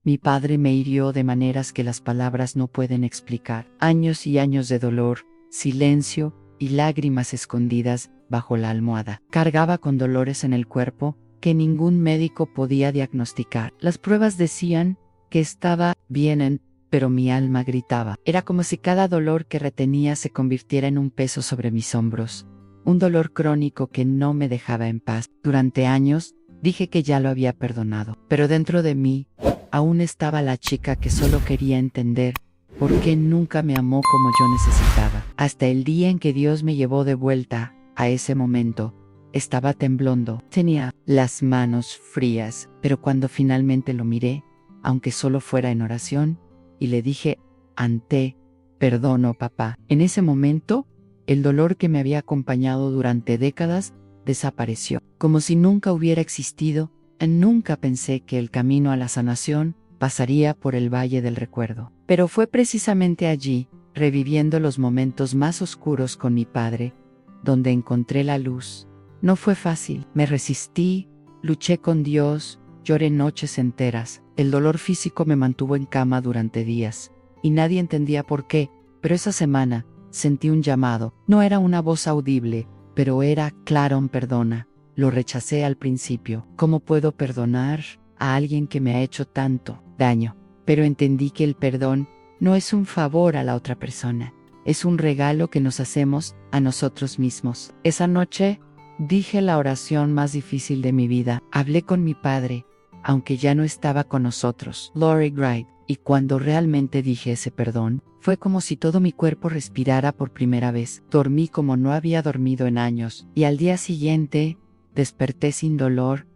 Mi padre me hirió de maneras que las palabras no pueden explicar. Años y años de dolor, silencio y lágrimas escondidas bajo la almohada. Cargaba con dolores en el cuerpo que ningún médico podía diagnosticar. Las pruebas decían que estaba bien, pero mi alma gritaba. Era como si cada dolor que retenía se convirtiera en un peso sobre mis hombros. Un dolor crónico que no me dejaba en paz. Durante años dije que ya lo había perdonado, pero dentro de mí aún estaba la chica que solo quería entender por qué nunca me amó como yo necesitaba. Hasta el día en que Dios me llevó de vuelta a ese momento, estaba temblando. Tenía las manos frías, pero cuando finalmente lo miré, aunque solo fuera en oración, y le dije, Ante, perdono, papá. En ese momento, el dolor que me había acompañado durante décadas desapareció, como si nunca hubiera existido. Nunca pensé que el camino a la sanación pasaría por el valle del recuerdo. Pero fue precisamente allí, reviviendo los momentos más oscuros con mi padre, donde encontré la luz. No fue fácil, me resistí, luché con Dios, lloré noches enteras. El dolor físico me mantuvo en cama durante días, y nadie entendía por qué, pero esa semana sentí un llamado. No era una voz audible, pero era Claron, perdona. Lo rechacé al principio. ¿Cómo puedo perdonar a alguien que me ha hecho tanto daño? Pero entendí que el perdón no es un favor a la otra persona, es un regalo que nos hacemos a nosotros mismos. Esa noche dije la oración más difícil de mi vida. Hablé con mi padre, aunque ya no estaba con nosotros, Lori Wright, y cuando realmente dije ese perdón, fue como si todo mi cuerpo respirara por primera vez. Dormí como no había dormido en años, y al día siguiente desperté sin dolor,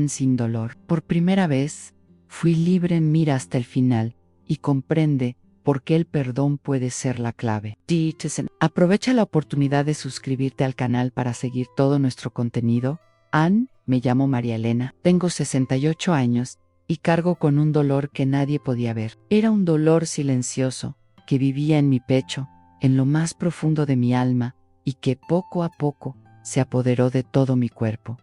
sin dolor. Por primera vez, fui libre. Mira hasta el final, y comprende por qué el perdón puede ser la clave. Aprovecha la oportunidad de suscribirte al canal para seguir todo nuestro contenido. Me llamo María Elena, tengo 68 años, y cargo con un dolor que nadie podía ver. Era un dolor silencioso, que vivía en mi pecho, en lo más profundo de mi alma, y que poco a poco se apoderó de todo mi cuerpo.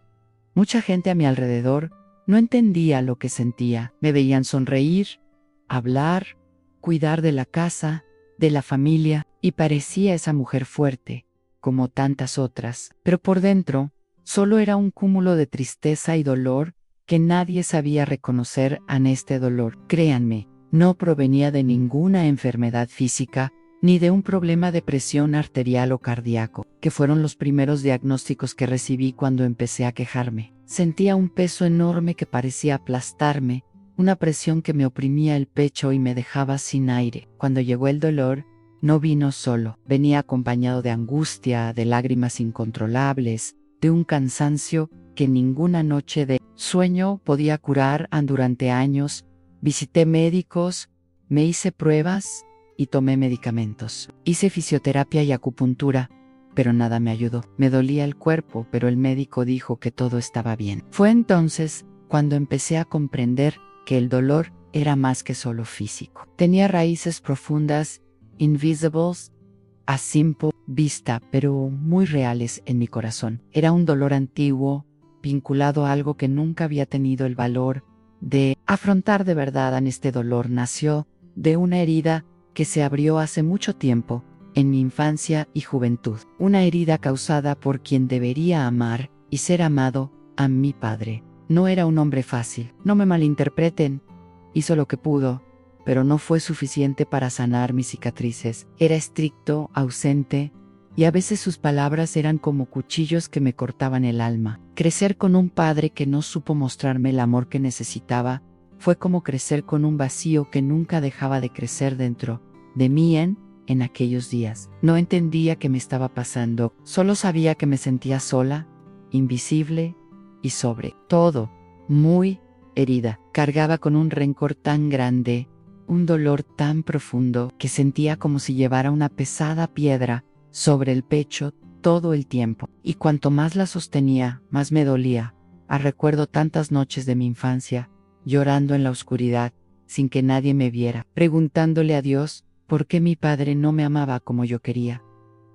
Mucha gente a mi alrededor no entendía lo que sentía. Me veían sonreír, hablar, cuidar de la casa, de la familia, y parecía esa mujer fuerte, como tantas otras. Pero por dentro, solo era un cúmulo de tristeza y dolor que nadie sabía reconocer. Este dolor, créanme, no provenía de ninguna enfermedad física, ni de un problema de presión arterial o cardíaco, que fueron los primeros diagnósticos que recibí cuando empecé a quejarme. Sentía un peso enorme que parecía aplastarme, una presión que me oprimía el pecho y me dejaba sin aire. Cuando llegó el dolor, no vino solo, venía acompañado de angustia, de lágrimas incontrolables, de un cansancio que ninguna noche de sueño podía curar. Durante años, visité médicos, me hice pruebas y tomé medicamentos. Hice fisioterapia y acupuntura, pero nada me ayudó. Me dolía el cuerpo, pero el médico dijo que todo estaba bien. Fue entonces cuando empecé a comprender que el dolor era más que solo físico. Tenía raíces profundas, invisibles, a simple vista, pero muy reales en mi corazón. Era un dolor antiguo, vinculado a algo que nunca había tenido el valor de afrontar de verdad. Este dolor nació de una herida que se abrió hace mucho tiempo, en mi infancia y juventud. Una herida causada por quien debería amar y ser amado, a mi padre. No era un hombre fácil, no me malinterpreten, hizo lo que pudo, pero no fue suficiente para sanar mis cicatrices. Era estricto, ausente, y a veces sus palabras eran como cuchillos que me cortaban el alma. Crecer con un padre que no supo mostrarme el amor que necesitaba, fue como crecer con un vacío que nunca dejaba de crecer dentro de mí. En aquellos días, no entendía qué me estaba pasando, solo sabía que me sentía sola, invisible y sobre todo, muy herida. Cargaba con un rencor tan grande, un dolor tan profundo, que sentía como si llevara una pesada piedra sobre el pecho todo el tiempo. Y cuanto más la sostenía, más me dolía. Recuerdo tantas noches de mi infancia, llorando en la oscuridad, sin que nadie me viera, preguntándole a Dios por qué mi padre no me amaba como yo quería,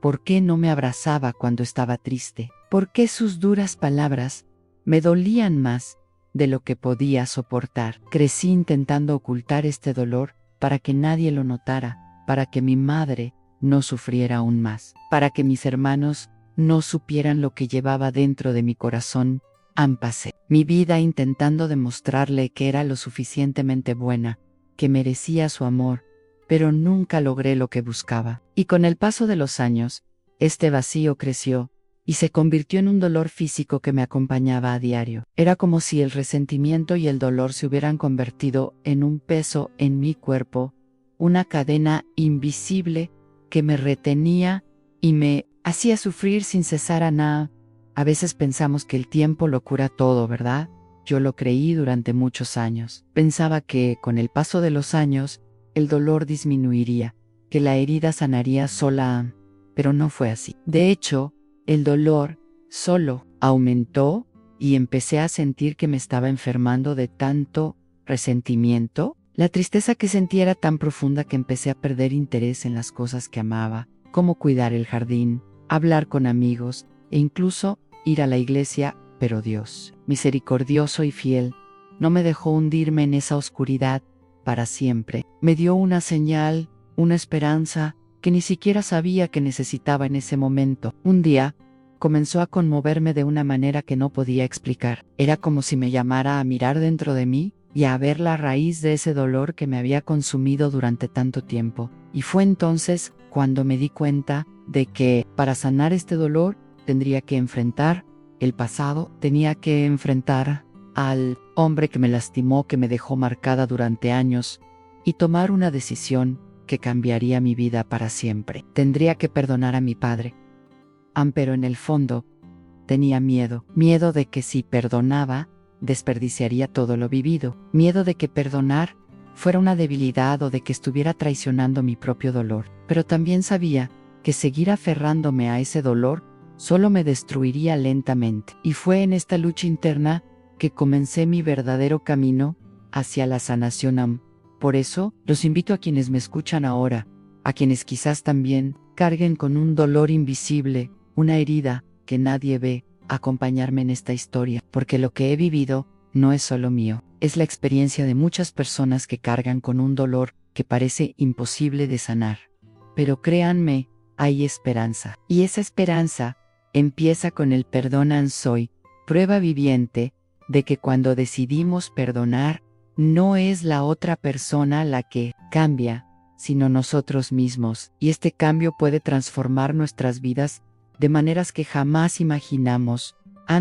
por qué no me abrazaba cuando estaba triste, por qué sus duras palabras me dolían más de lo que podía soportar. Crecí intentando ocultar este dolor para que nadie lo notara, para que mi madre no sufriera aún más, para que mis hermanos no supieran lo que llevaba dentro de mi corazón. Pasé mi vida intentando demostrarle que era lo suficientemente buena, que merecía su amor, pero nunca logré lo que buscaba. Y con el paso de los años, este vacío creció y se convirtió en un dolor físico que me acompañaba a diario. Era como si el resentimiento y el dolor se hubieran convertido en un peso en mi cuerpo, una cadena invisible que me retenía y me hacía sufrir sin cesar a nada. A veces pensamos que el tiempo lo cura todo, ¿verdad? Yo lo creí durante muchos años. Pensaba que, con el paso de los años, el dolor disminuiría, que la herida sanaría sola, pero no fue así. De hecho, el dolor solo aumentó y empecé a sentir que me estaba enfermando de tanto resentimiento. La tristeza que sentía era tan profunda que empecé a perder interés en las cosas que amaba, como cuidar el jardín, hablar con amigos e incluso ir a la iglesia, pero Dios, misericordioso y fiel, no me dejó hundirme en esa oscuridad para siempre. Me dio una señal, una esperanza, que ni siquiera sabía que necesitaba en ese momento. Un día, comenzó a conmoverme de una manera que no podía explicar. Era como si me llamara a mirar dentro de mí y a ver la raíz de ese dolor que me había consumido durante tanto tiempo. Y fue entonces cuando me di cuenta de que, para sanar este dolor, tendría que enfrentar el pasado, tenía que enfrentar al hombre que me lastimó, que me dejó marcada durante años, y tomar una decisión que cambiaría mi vida para siempre. Tendría que perdonar a mi padre. Pero en el fondo, tenía miedo de que si perdonaba, desperdiciaría todo lo vivido, miedo de que perdonar fuera una debilidad o de que estuviera traicionando mi propio dolor. Pero también sabía que seguir aferrándome a ese dolor solo me destruiría lentamente. Y fue en esta lucha interna que comencé mi verdadero camino hacia la sanación. Por eso, los invito a quienes me escuchan ahora, a quienes quizás también carguen con un dolor invisible, una herida que nadie ve, a acompañarme en esta historia, porque lo que he vivido no es solo mío, es la experiencia de muchas personas que cargan con un dolor que parece imposible de sanar. Pero créanme, hay esperanza. Y esa esperanza empieza con el perdón. Soy prueba viviente de que cuando decidimos perdonar, no es la otra persona la que cambia, sino nosotros mismos. Y este cambio puede transformar nuestras vidas de maneras que jamás imaginamos.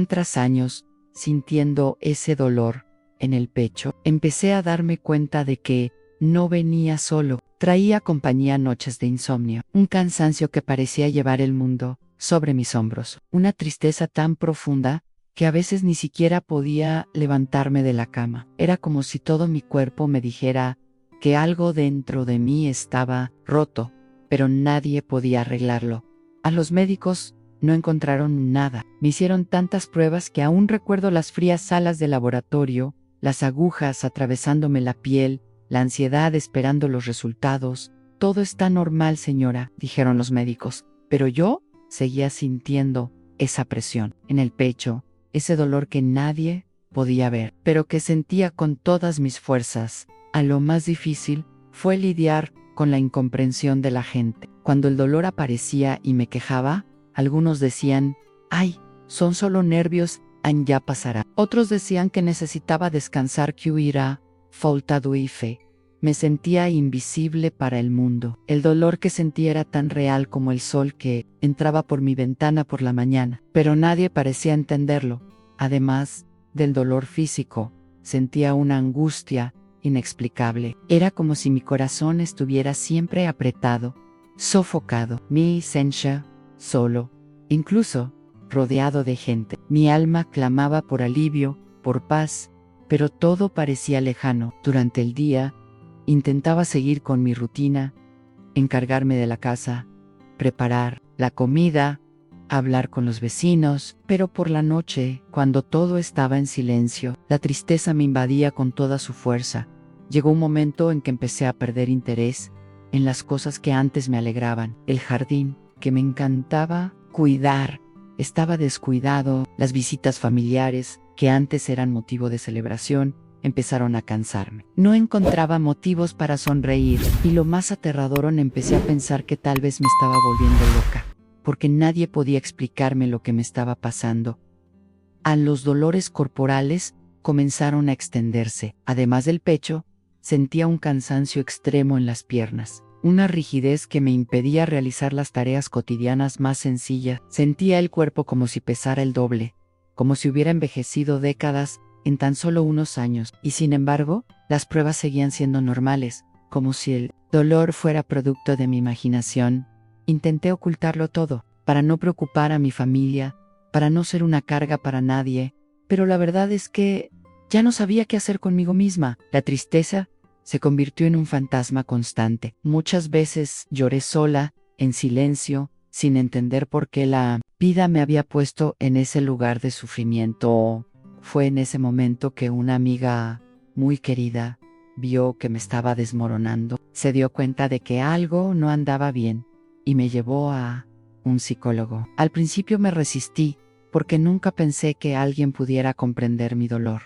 Tras años, sintiendo ese dolor en el pecho, empecé a darme cuenta de que no venía solo. Traía compañía noches de insomnio, un cansancio que parecía llevar el mundo sobre mis hombros, una tristeza tan profunda que a veces ni siquiera podía levantarme de la cama. Era como si todo mi cuerpo me dijera que algo dentro de mí estaba roto, pero nadie podía arreglarlo. A los médicos no encontraron nada. Me hicieron tantas pruebas que aún recuerdo las frías salas de laboratorio, las agujas atravesándome la piel, la ansiedad esperando los resultados. Todo está normal, señora, dijeron los médicos, pero yo seguía sintiendo esa presión en el pecho, ese dolor que nadie podía ver, pero que sentía con todas mis fuerzas. Lo más difícil fue lidiar con la incomprensión de la gente. Cuando el dolor aparecía y me quejaba, algunos decían, «Ay, son solo nervios, ya pasará». Otros decían que necesitaba descansar, que huirá, faltado y fe. Me sentía invisible para el mundo. El dolor que sentía era tan real como el sol que entraba por mi ventana por la mañana, pero nadie parecía entenderlo. Además del dolor físico, sentía una angustia inexplicable. Era como si mi corazón estuviera siempre apretado, sofocado. Mi esencia, solo, incluso rodeado de gente. Mi alma clamaba por alivio, por paz, pero todo parecía lejano. Durante el día, intentaba seguir con mi rutina, encargarme de la casa, preparar la comida, hablar con los vecinos, pero por la noche, cuando todo estaba en silencio, la tristeza me invadía con toda su fuerza. Llegó un momento en que empecé a perder interés en las cosas que antes me alegraban. El jardín, que me encantaba cuidar, estaba descuidado, las visitas familiares, que antes eran motivo de celebración, empezaron a cansarme. No encontraba motivos para sonreír, y lo más aterrador, empecé a pensar que tal vez me estaba volviendo loca, porque nadie podía explicarme lo que me estaba pasando. Los dolores corporales comenzaron a extenderse. Además del pecho, sentía un cansancio extremo en las piernas, una rigidez que me impedía realizar las tareas cotidianas más sencillas. Sentía el cuerpo como si pesara el doble, como si hubiera envejecido décadas en tan solo unos años, y sin embargo, las pruebas seguían siendo normales, como si el dolor fuera producto de mi imaginación. Intenté ocultarlo todo, para no preocupar a mi familia, para no ser una carga para nadie, pero la verdad es que ya no sabía qué hacer conmigo misma. La tristeza se convirtió en un fantasma constante. Muchas veces lloré sola, en silencio, sin entender por qué la vida me había puesto en ese lugar de sufrimiento. Fue en ese momento que una amiga muy querida vio que me estaba desmoronando. Se dio cuenta de que algo no andaba bien y me llevó a un psicólogo. Al principio me resistí porque nunca pensé que alguien pudiera comprender mi dolor,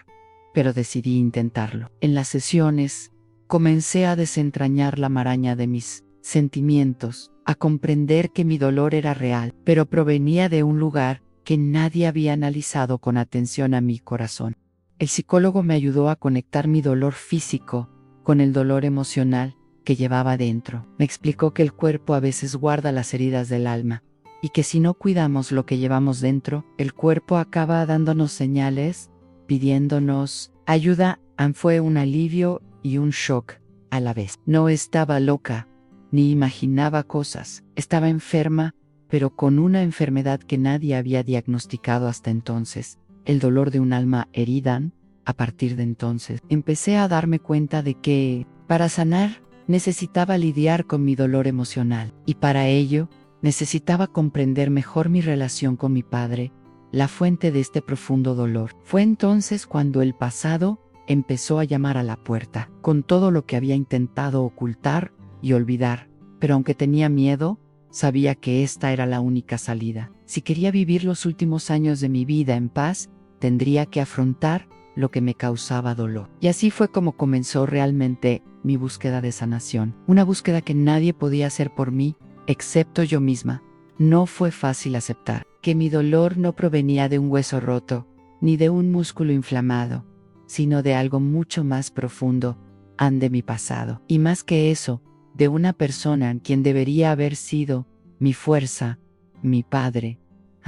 pero decidí intentarlo. En las sesiones comencé a desentrañar la maraña de mis sentimientos, a comprender que mi dolor era real, pero provenía de un lugar que nadie había analizado con atención a mi corazón. El psicólogo me ayudó a conectar mi dolor físico con el dolor emocional que llevaba dentro. Me explicó que el cuerpo a veces guarda las heridas del alma, y que si no cuidamos lo que llevamos dentro, el cuerpo acaba dándonos señales, pidiéndonos ayuda. Fue un alivio y un shock a la vez. No estaba loca, ni imaginaba cosas. Estaba enferma, pero con una enfermedad que nadie había diagnosticado hasta entonces, el dolor de un alma herida. A partir de entonces, empecé a darme cuenta de que, para sanar, necesitaba lidiar con mi dolor emocional, y para ello, necesitaba comprender mejor mi relación con mi padre, la fuente de este profundo dolor. Fue entonces cuando el pasado empezó a llamar a la puerta, con todo lo que había intentado ocultar y olvidar, pero aunque tenía miedo, sabía que esta era la única salida. Si quería vivir los últimos años de mi vida en paz, tendría que afrontar lo que me causaba dolor. Y así fue como comenzó realmente mi búsqueda de sanación, una búsqueda que nadie podía hacer por mí, excepto yo misma. No fue fácil aceptar que mi dolor no provenía de un hueso roto, ni de un músculo inflamado, sino de algo mucho más profundo, de mi pasado. Y más que eso, de una persona quien debería haber sido mi fuerza, mi padre.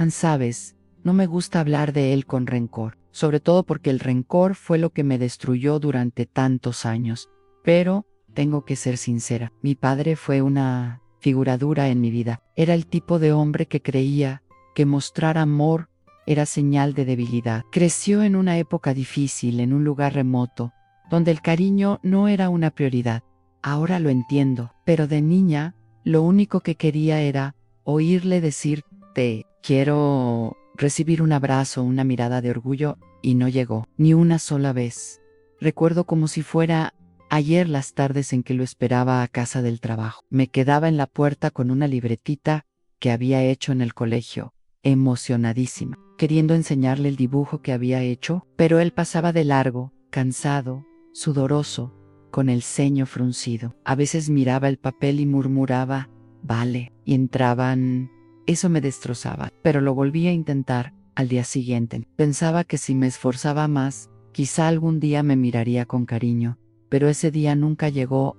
Sabes, no me gusta hablar de él con rencor, sobre todo porque el rencor fue lo que me destruyó durante tantos años. Pero tengo que ser sincera, mi padre fue una figura dura en mi vida. Era el tipo de hombre que creía que mostrar amor era señal de debilidad. Creció en una época difícil, en un lugar remoto, donde el cariño no era una prioridad. Ahora lo entiendo, pero de niña, lo único que quería era oírle decir te quiero, recibir un abrazo, una mirada de orgullo, y no llegó, ni una sola vez. Recuerdo como si fuera ayer las tardes en que lo esperaba a casa del trabajo. Me quedaba en la puerta con una libretita que había hecho en el colegio, emocionadísima, queriendo enseñarle el dibujo que había hecho, pero él pasaba de largo, cansado, sudoroso, con el ceño fruncido. A veces miraba el papel y murmuraba, vale, y entraban. Eso me destrozaba, pero lo volví a intentar al día siguiente. Pensaba que si me esforzaba más, quizá algún día me miraría con cariño, pero ese día nunca llegó.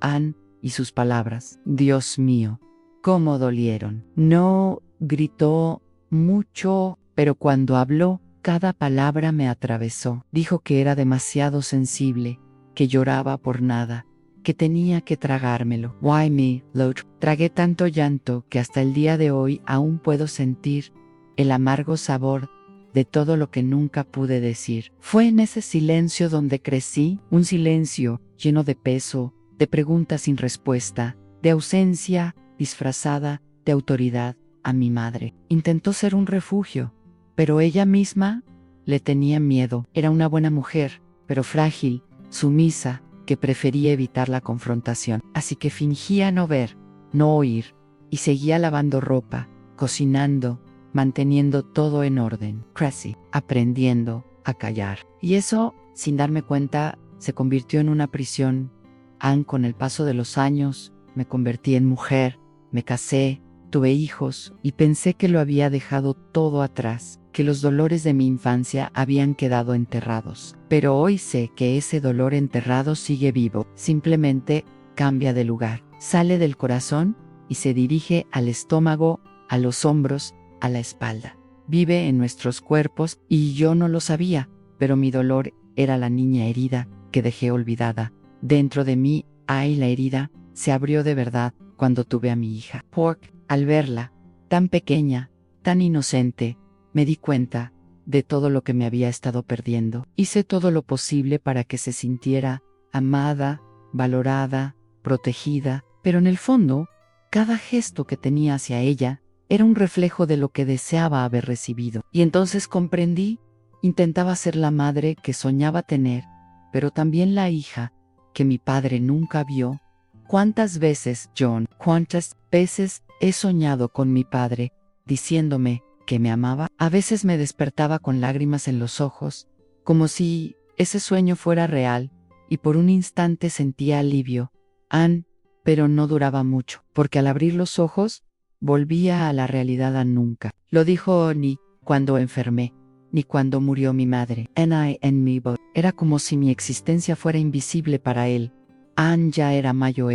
Y sus palabras, Dios mío, cómo dolieron. No gritó mucho, pero cuando habló, cada palabra me atravesó. Dijo que era demasiado sensible, que lloraba por nada, que tenía que tragármelo. Why me, Lord? Tragué tanto llanto que hasta el día de hoy aún puedo sentir el amargo sabor de todo lo que nunca pude decir. Fue en ese silencio donde crecí, un silencio lleno de peso, de preguntas sin respuesta, de ausencia disfrazada de autoridad. A mi madre intentó ser un refugio, pero ella misma le tenía miedo. Era una buena mujer, pero frágil, sumisa, que prefería evitar la confrontación. Así que fingía no ver, no oír, y seguía lavando ropa, cocinando, manteniendo todo en orden. Crazy, aprendiendo, a callar. Y eso, sin darme cuenta, se convirtió en una prisión. Con el paso de los años, me convertí en mujer, me casé, tuve hijos y pensé que lo había dejado todo atrás, que los dolores de mi infancia habían quedado enterrados. Pero hoy sé que ese dolor enterrado sigue vivo, simplemente cambia de lugar, sale del corazón y se dirige al estómago, a los hombros, a la espalda. Vive en nuestros cuerpos y yo no lo sabía, pero mi dolor era la niña herida que dejé olvidada. Dentro de mí, la herida se abrió de verdad cuando tuve a mi hija. Al verla, tan pequeña, tan inocente, me di cuenta de todo lo que me había estado perdiendo. Hice todo lo posible para que se sintiera amada, valorada, protegida, pero en el fondo, cada gesto que tenía hacia ella era un reflejo de lo que deseaba haber recibido. Y entonces comprendí, intentaba ser la madre que soñaba tener, pero también la hija que mi padre nunca vio. ¿Cuántas veces, John, cuántas veces he soñado con mi padre, diciéndome que me amaba? A veces me despertaba con lágrimas en los ojos, como si ese sueño fuera real, y por un instante sentía alivio. Pero no duraba mucho, porque al abrir los ojos, volvía a la realidad a nunca. Lo dijo ni cuando enfermé, ni cuando murió mi madre. Era como si mi existencia fuera invisible para él. Ya era mayor,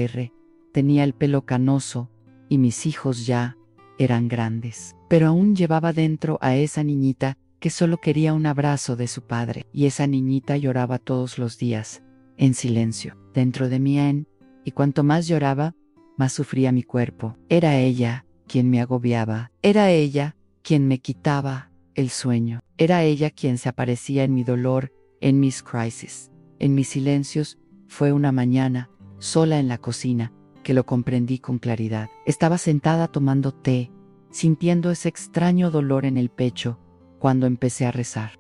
tenía el pelo canoso, y mis hijos ya eran grandes. Pero aún llevaba dentro a esa niñita que solo quería un abrazo de su padre. Y esa niñita lloraba todos los días, en silencio, dentro de mí. Y cuanto más lloraba, más sufría mi cuerpo. Era ella quien me agobiaba. Era ella quien me quitaba el sueño. Era ella quien se aparecía en mi dolor, en mis crisis, en mis silencios. Fue una mañana, sola en la cocina, que lo comprendí con claridad. Estaba sentada tomando té, sintiendo ese extraño dolor en el pecho, cuando empecé a rezar.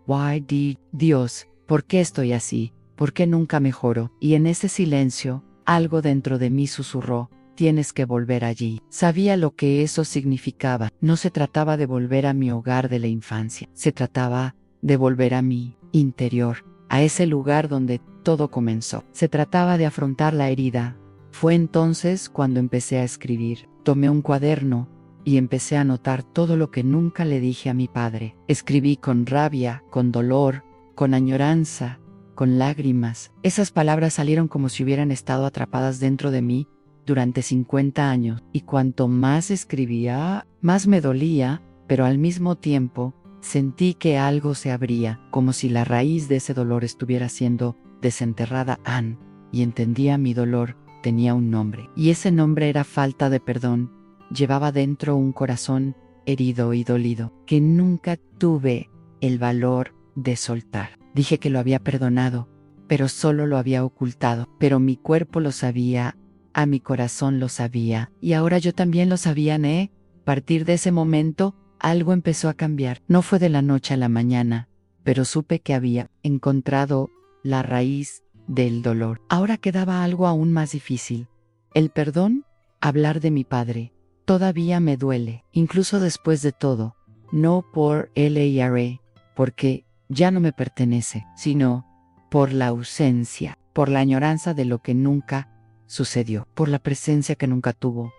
Dios, ¿por qué estoy así? ¿Por qué nunca mejoro? Y en ese silencio, algo dentro de mí susurró: tienes que volver allí. Sabía lo que eso significaba. No se trataba de volver a mi hogar de la infancia. Se trataba de volver a mi interior, a ese lugar donde todo comenzó. Se trataba de afrontar la herida. Fue entonces cuando empecé a escribir. Tomé un cuaderno y empecé a anotar todo lo que nunca le dije a mi padre. Escribí con rabia, con dolor, con añoranza, con lágrimas. Esas palabras salieron como si hubieran estado atrapadas dentro de mí durante 50 años. Y cuanto más escribía, más me dolía, pero al mismo tiempo sentí que algo se abría, como si la raíz de ese dolor estuviera siendo desenterrada. Y entendía: mi dolor tenía un nombre. Y ese nombre era falta de perdón. Llevaba dentro un corazón herido y dolido, que nunca tuve el valor de soltar. Dije que lo había perdonado, pero solo lo había ocultado. Pero mi cuerpo lo sabía, a mi corazón lo sabía, y ahora yo también lo sabía. A partir de ese momento, algo empezó a cambiar. No fue de la noche a la mañana, pero supe que había encontrado la raíz del dolor. Ahora quedaba algo aún más difícil: el perdón. Hablar de mi padre todavía me duele, incluso después de todo. No por él, porque ya no me pertenece, sino por la ausencia, por la añoranza de lo que nunca sucedió, por la presencia que nunca tuvo.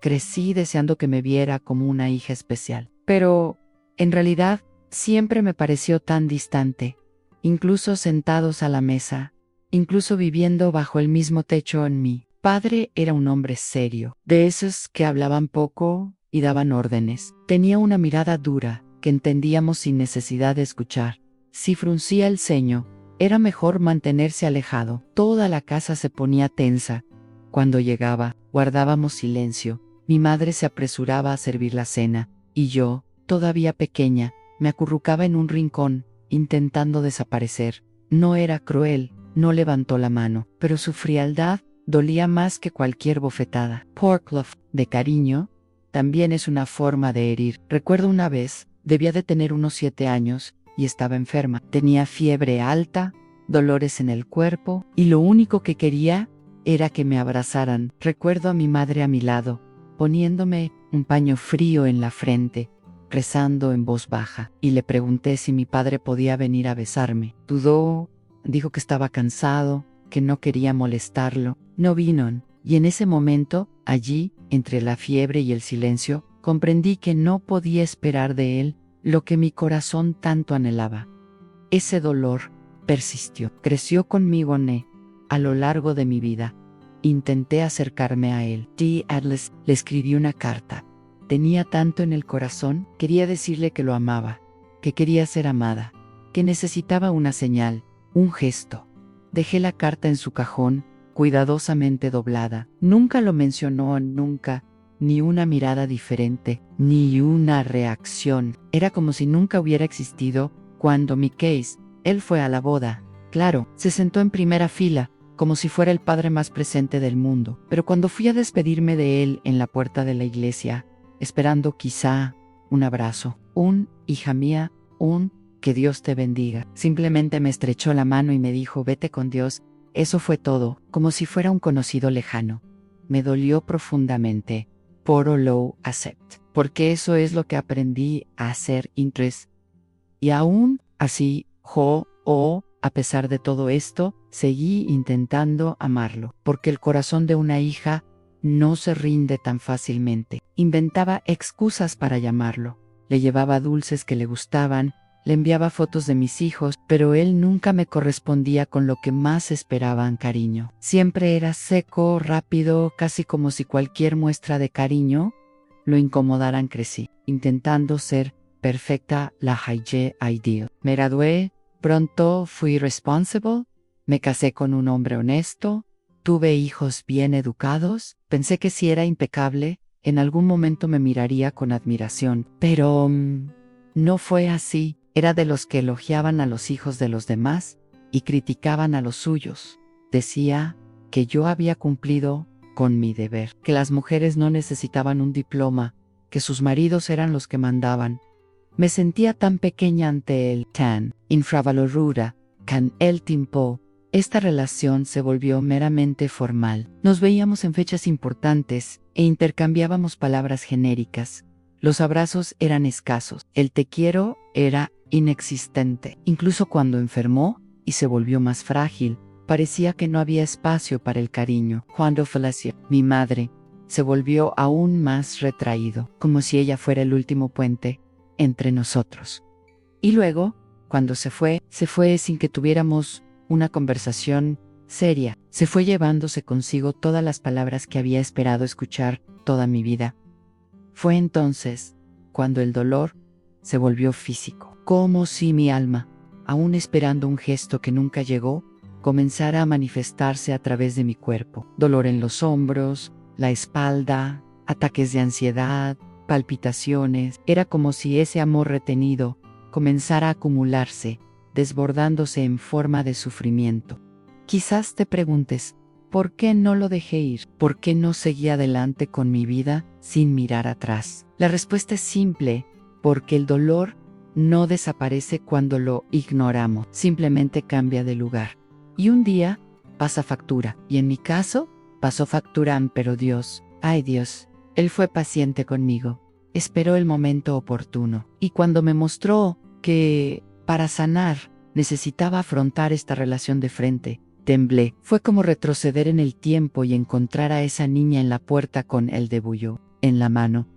Crecí deseando que me viera como una hija especial, pero en realidad siempre me pareció tan distante, incluso sentados a la mesa, incluso viviendo bajo el mismo techo. En mi padre era un hombre serio, de esos que hablaban poco y daban órdenes. Tenía una mirada dura que entendíamos sin necesidad de escuchar. Si fruncía el ceño, era mejor mantenerse alejado. Toda la casa se ponía tensa. Cuando llegaba, guardábamos silencio. Mi madre se apresuraba a servir la cena, y yo, todavía pequeña, me acurrucaba en un rincón, intentando desaparecer. No era cruel, no levantó la mano, pero su frialdad dolía más que cualquier bofetada. Love, de cariño, también es una forma de herir. Recuerdo una vez, debía de tener unos 7 años, y estaba enferma. Tenía fiebre alta, dolores en el cuerpo, y lo único que quería era que me abrazaran. Recuerdo a mi madre a mi lado, poniéndome un paño frío en la frente, rezando en voz baja, y le pregunté si mi padre podía venir a besarme. Dudó, dijo que estaba cansado, que no quería molestarlo. No vino, y en ese momento, allí, entre la fiebre y el silencio, comprendí que no podía esperar de él lo que mi corazón tanto anhelaba. Ese dolor persistió, creció conmigo a lo largo de mi vida. Intenté acercarme a él. T. Atlas le escribí una carta. Tenía tanto en el corazón, quería decirle que lo amaba, que quería ser amada, que necesitaba una señal, un gesto. Dejé la carta en su cajón, cuidadosamente doblada. Nunca lo mencionó, nunca, ni una mirada diferente, ni una reacción. Era como si nunca hubiera existido. Cuando él fue a la boda. Claro, se sentó en primera fila, como si fuera el padre más presente del mundo. Pero cuando fui a despedirme de él en la puerta de la iglesia, esperando quizá un abrazo, hija mía, que Dios te bendiga, simplemente me estrechó la mano y me dijo, vete con Dios. Eso fue todo, como si fuera un conocido lejano. Me dolió profundamente. Pero lo acepto, porque eso es lo que aprendí a hacer y aún así, a pesar de todo esto, seguí intentando amarlo, porque el corazón de una hija no se rinde tan fácilmente. Inventaba excusas para llamarlo. Le llevaba dulces que le gustaban, le enviaba fotos de mis hijos, pero él nunca me correspondía con lo que más esperaban, cariño. Siempre era seco, rápido, casi como si cualquier muestra de cariño lo incomodaran. Crecí, intentando ser perfecta, la high ideal. Me gradué, pronto fui responsible, me casé con un hombre honesto, tuve hijos bien educados, pensé que si era impecable, en algún momento me miraría con admiración, pero no fue así. Era de los que elogiaban a los hijos de los demás y criticaban a los suyos. Decía que yo había cumplido con mi deber, que las mujeres no necesitaban un diploma, que sus maridos eran los que mandaban. Me sentía tan pequeña ante él, tan infravalorada, con el tiempo. Esta relación se volvió meramente formal. Nos veíamos en fechas importantes e intercambiábamos palabras genéricas. Los abrazos eran escasos. El te quiero era inexistente. Incluso cuando enfermó y se volvió más frágil, parecía que no había espacio para el cariño. Cuando falleció mi madre, se volvió aún más retraído, como si ella fuera el último puente entre nosotros. Y luego, cuando se fue sin que tuviéramos una conversación seria. Se fue llevándose consigo todas las palabras que había esperado escuchar toda mi vida. Fue entonces cuando el dolor se volvió físico, como si mi alma, aún esperando un gesto que nunca llegó, comenzara a manifestarse a través de mi cuerpo. Dolor en los hombros, la espalda, ataques de ansiedad, palpitaciones. Era como si ese amor retenido comenzara a acumularse, desbordándose en forma de sufrimiento. Quizás te preguntes, ¿por qué no lo dejé ir? ¿Por qué no seguí adelante con mi vida sin mirar atrás? La respuesta es simple, porque el dolor no desaparece cuando lo ignoramos, simplemente cambia de lugar. Y un día pasa factura, y en mi caso, pasó factura, pero Dios, Él fue paciente conmigo, esperó el momento oportuno, y cuando me mostró que, para sanar, necesitaba afrontar esta relación de frente, temblé. Fue como retroceder en el tiempo y encontrar a esa niña en la puerta con el debullo en la mano,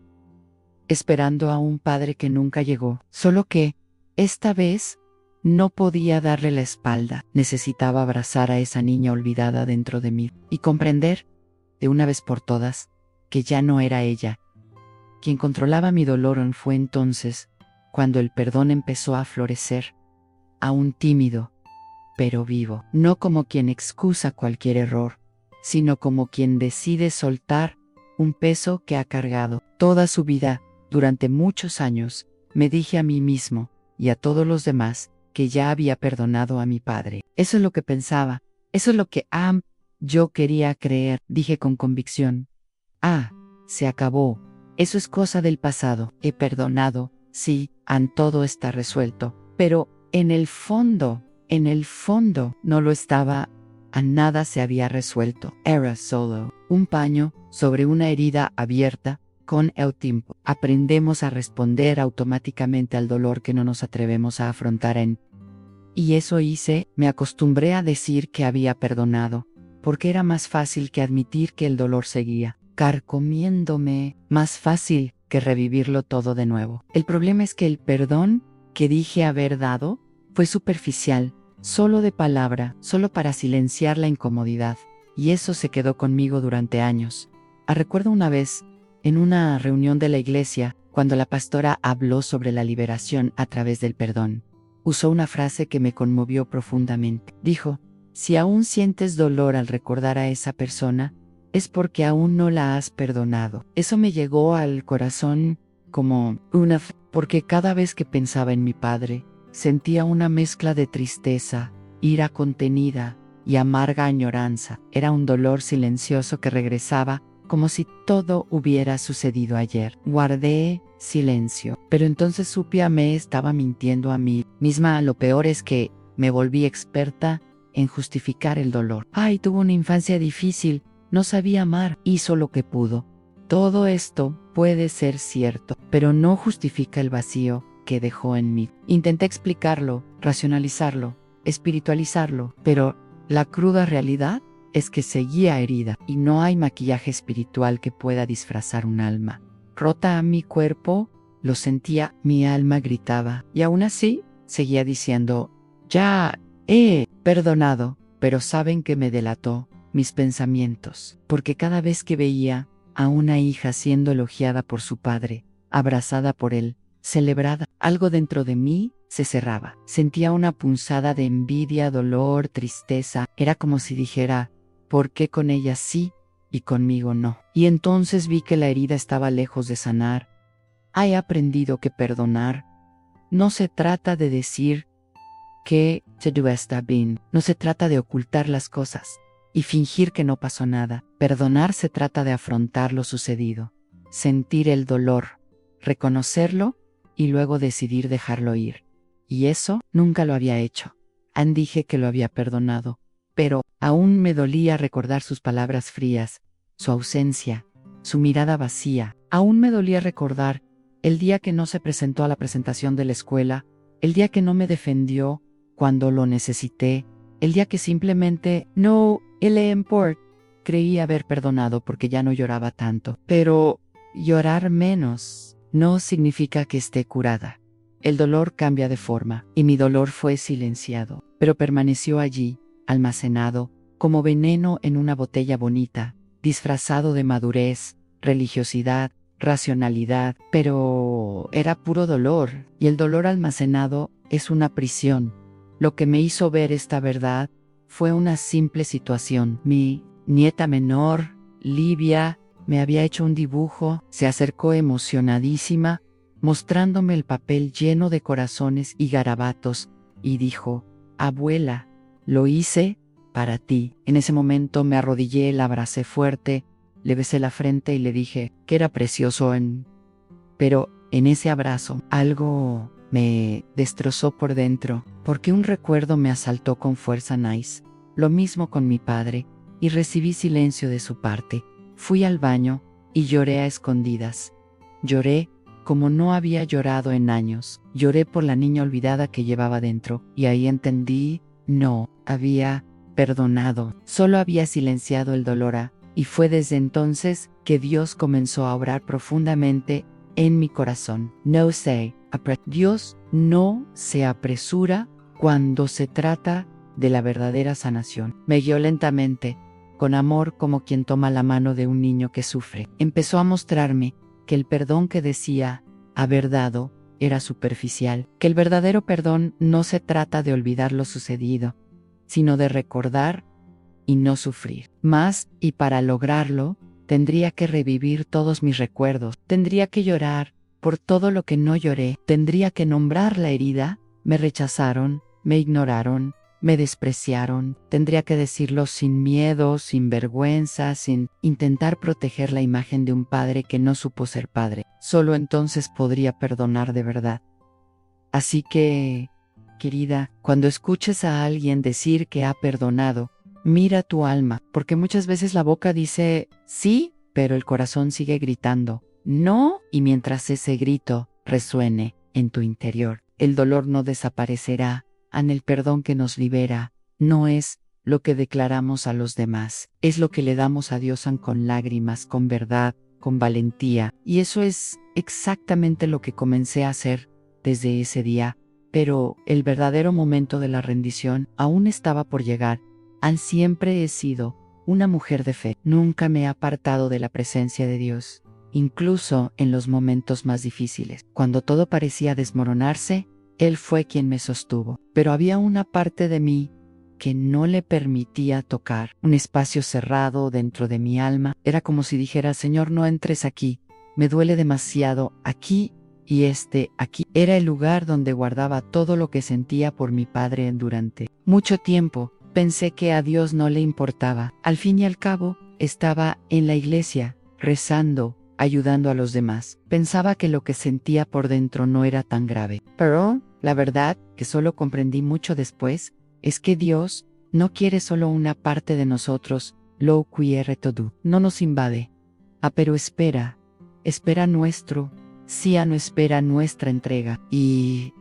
esperando a un padre que nunca llegó. Solo que, esta vez, no podía darle la espalda. Necesitaba abrazar a esa niña olvidada dentro de mí y comprender, de una vez por todas, que ya no era ella quien controlaba mi dolor. Fue entonces cuando el perdón empezó a florecer, aún tímido, pero vivo, no como quien excusa cualquier error, sino como quien decide soltar un peso que ha cargado toda su vida. Durante muchos años, me dije a mí mismo y a todos los demás que ya había perdonado a mi padre. Eso es lo que pensaba, eso es lo que yo quería creer, dije con convicción. Se acabó, eso es cosa del pasado, he perdonado, sí, todo está resuelto, pero en el fondo, no lo estaba. A nada se había resuelto. Era solo un paño sobre una herida abierta Con el tiempo, aprendemos a responder automáticamente al dolor que no nos atrevemos a afrontar y eso hice, me acostumbré a decir que había perdonado, porque era más fácil que admitir que el dolor seguía carcomiéndome, más fácil que revivirlo todo de nuevo. El problema es que el perdón que dije haber dado fue superficial, solo de palabra, solo para silenciar la incomodidad, y eso se quedó conmigo durante años. Recuerdo una vez, en una reunión de la iglesia, cuando la pastora habló sobre la liberación a través del perdón. Usó una frase que me conmovió profundamente. Dijo, si aún sientes dolor al recordar a esa persona, es porque aún no la has perdonado. Eso me llegó al corazón como porque cada vez que pensaba en mi padre, sentía una mezcla de tristeza, ira contenida y amarga añoranza. Era un dolor silencioso que regresaba como si todo hubiera sucedido ayer. Guardé silencio, pero entonces supe me estaba mintiendo a mí misma. Lo peor es que me volví experta en justificar el dolor. Tuvo una infancia difícil, no sabía amar, hizo lo que pudo. Todo esto puede ser cierto, pero no justifica el vacío que dejó en mí. Intenté explicarlo, racionalizarlo, espiritualizarlo, pero la cruda realidad es que seguía herida y no hay maquillaje espiritual que pueda disfrazar un alma. Rota a mi cuerpo, lo sentía, mi alma gritaba y aún así seguía diciendo, ya he perdonado, pero saben que me delató mis pensamientos, porque cada vez que veía a una hija siendo elogiada por su padre, abrazada por él, celebrada, algo dentro de mí se cerraba. Sentía una punzada de envidia, dolor, tristeza. Era como si dijera, ¿por qué con ella sí y conmigo no? Y entonces vi que la herida estaba lejos de sanar. He aprendido que perdonar no se trata de decir que todo está bien, no se trata de ocultar las cosas y fingir que no pasó nada. Perdonar se trata de afrontar lo sucedido, sentir el dolor, reconocerlo y luego decidir dejarlo ir. Y eso nunca lo había hecho. Dije que lo había perdonado, pero aún me dolía recordar sus palabras frías, su ausencia, su mirada vacía. Aún me dolía recordar el día que no se presentó a la presentación de la escuela, el día que no me defendió cuando lo necesité, el día que simplemente no le importó. Creí haber perdonado porque ya no lloraba tanto, pero llorar menos no significa que esté curada. El dolor cambia de forma, y mi dolor fue silenciado, pero permaneció allí, almacenado, como veneno en una botella bonita, disfrazado de madurez, religiosidad, racionalidad, pero era puro dolor, y el dolor almacenado es una prisión. Lo que me hizo ver esta verdad fue una simple situación. Mi nieta menor, Livia, me había hecho un dibujo, se acercó emocionadísima, mostrándome el papel lleno de corazones y garabatos, y dijo, abuela, lo hice para ti. En ese momento me arrodillé, la abracé fuerte, le besé la frente y le dije que era precioso Pero en ese abrazo, algo me destrozó por dentro, porque un recuerdo me asaltó con fuerza. Lo mismo con mi padre, y recibí silencio de su parte. Fui al baño y lloré a escondidas. Lloré como no había llorado en años. Lloré por la niña olvidada que llevaba dentro, y ahí entendí, no había perdonado, solo había silenciado el dolor. Y fue desde entonces que Dios comenzó a obrar profundamente en mi corazón. Dios no se apresura cuando se trata de la verdadera sanación. Me guió lentamente, con amor, como quien toma la mano de un niño que sufre. Empezó a mostrarme que el perdón que decía haber dado era superficial, que el verdadero perdón no se trata de olvidar lo sucedido, sino de recordar y no sufrir más, y para lograrlo, tendría que revivir todos mis recuerdos, tendría que llorar por todo lo que no lloré, tendría que nombrar la herida. Me rechazaron, me ignoraron, me despreciaron, tendría que decirlo sin miedo, sin vergüenza, sin intentar proteger la imagen de un padre que no supo ser padre. Solo entonces podría perdonar de verdad. Así que, querida, cuando escuches a alguien decir que ha perdonado, mira tu alma, porque muchas veces la boca dice sí, pero el corazón sigue gritando, no, y mientras ese grito resuene en tu interior, el dolor no desaparecerá. El perdón que nos libera no es lo que declaramos a los demás, es lo que le damos a Dios con lágrimas, con verdad, con valentía. Y eso es exactamente lo que comencé a hacer desde ese día. Pero el verdadero momento de la rendición aún estaba por llegar. Siempre he sido una mujer de fe. Nunca me he apartado de la presencia de Dios, incluso en los momentos más difíciles. Cuando todo parecía desmoronarse, Él fue quien me sostuvo. Pero había una parte de mí que no le permitía tocar. Un espacio cerrado dentro de mi alma. Era como si dijera: Señor, no entres aquí. Me duele demasiado aquí. Y aquí era el lugar donde guardaba todo lo que sentía por mi padre durante mucho tiempo. Pensé que a Dios no le importaba. Al fin y al cabo, estaba en la iglesia, rezando, ayudando a los demás. Pensaba que lo que sentía por dentro no era tan grave. Pero la verdad, que solo comprendí mucho después, es que Dios no quiere solo una parte de nosotros, lo quiere todo. No nos invade. Pero espera nuestro, sí, no espera nuestra entrega. Y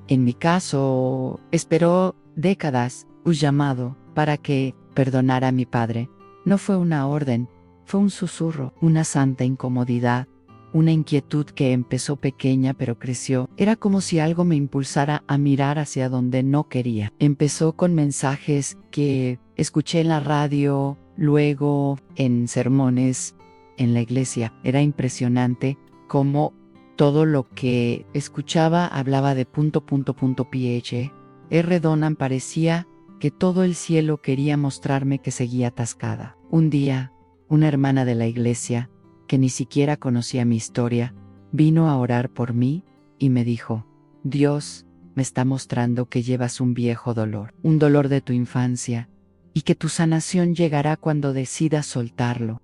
en mi caso, esperó décadas un llamado para que perdonara a mi padre. No fue una orden, fue un susurro, una santa incomodidad, una inquietud que empezó pequeña pero creció. Era como si algo me impulsara a mirar hacia donde no quería. Empezó con mensajes que escuché en la radio, luego en sermones, en la iglesia. Era impresionante cómo todo lo que escuchaba hablaba de ... Donan parecía que todo el cielo quería mostrarme que seguía atascada. Un día, una hermana de la iglesia, que ni siquiera conocía mi historia, vino a orar por mí y me dijo: Dios me está mostrando que llevas un viejo dolor, un dolor de tu infancia, y que tu sanación llegará cuando decidas soltarlo.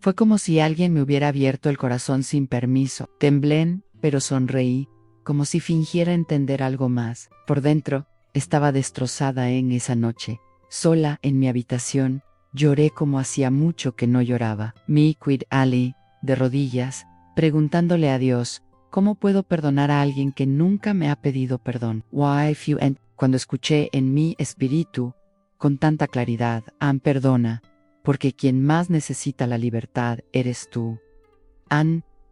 Fue como si alguien me hubiera abierto el corazón sin permiso. Temblé, pero sonreí, como si fingiera entender algo más. Por dentro, estaba destrozada en esa noche. Sola en mi habitación, lloré como hacía mucho que no lloraba. Ali, de rodillas, preguntándole a Dios: ¿cómo puedo perdonar a alguien que nunca me ha pedido perdón? Cuando escuché en mi espíritu, con tanta claridad: perdona, porque quien más necesita la libertad eres tú.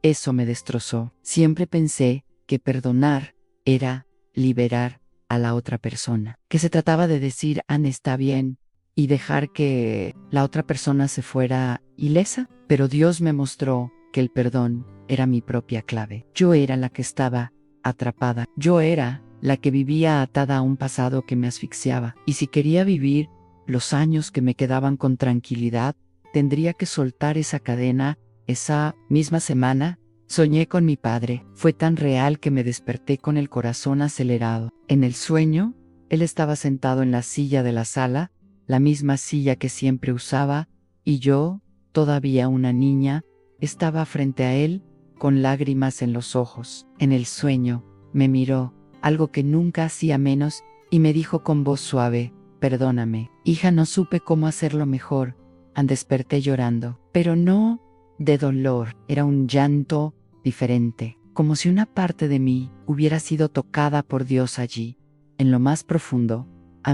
Eso me destrozó. Siempre pensé que perdonar era liberar a la otra persona, que se trataba de decir: está bien, y dejar que la otra persona se fuera ilesa. Pero Dios me mostró que el perdón era mi propia clave. Yo era la que estaba atrapada. Yo era la que vivía atada a un pasado que me asfixiaba. Y si quería vivir los años que me quedaban con tranquilidad, tendría que soltar esa cadena. Esa misma semana, soñé con mi padre. Fue tan real que me desperté con el corazón acelerado. En el sueño, él estaba sentado en la silla de la sala, la misma silla que siempre usaba, y yo, todavía una niña, estaba frente a él, con lágrimas en los ojos. En el sueño, me miró, algo que nunca hacía menos, y me dijo con voz suave: perdóname, hija, no supe cómo hacerlo mejor. Desperté llorando, pero no de dolor, era un llanto diferente, como si una parte de mí hubiera sido tocada por Dios allí, en lo más profundo.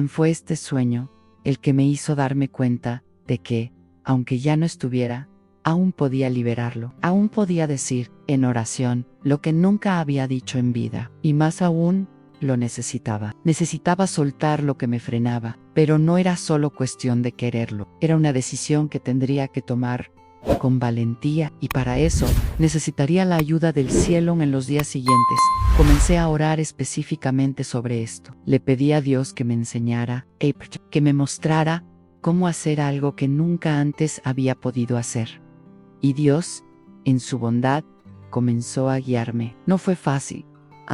Fue este sueño el que me hizo darme cuenta de que, aunque ya no estuviera, aún podía liberarlo, aún podía decir en oración lo que nunca había dicho en vida, y más aún, lo necesitaba. Necesitaba soltar lo que me frenaba, pero no era solo cuestión de quererlo, era una decisión que tendría que tomar con valentía, y para eso necesitaría la ayuda del cielo. En los días siguientes, comencé a orar específicamente sobre esto. Le pedí a Dios que me enseñara, que me mostrara cómo hacer algo que nunca antes había podido hacer. Y Dios, en su bondad, comenzó a guiarme. No fue fácil,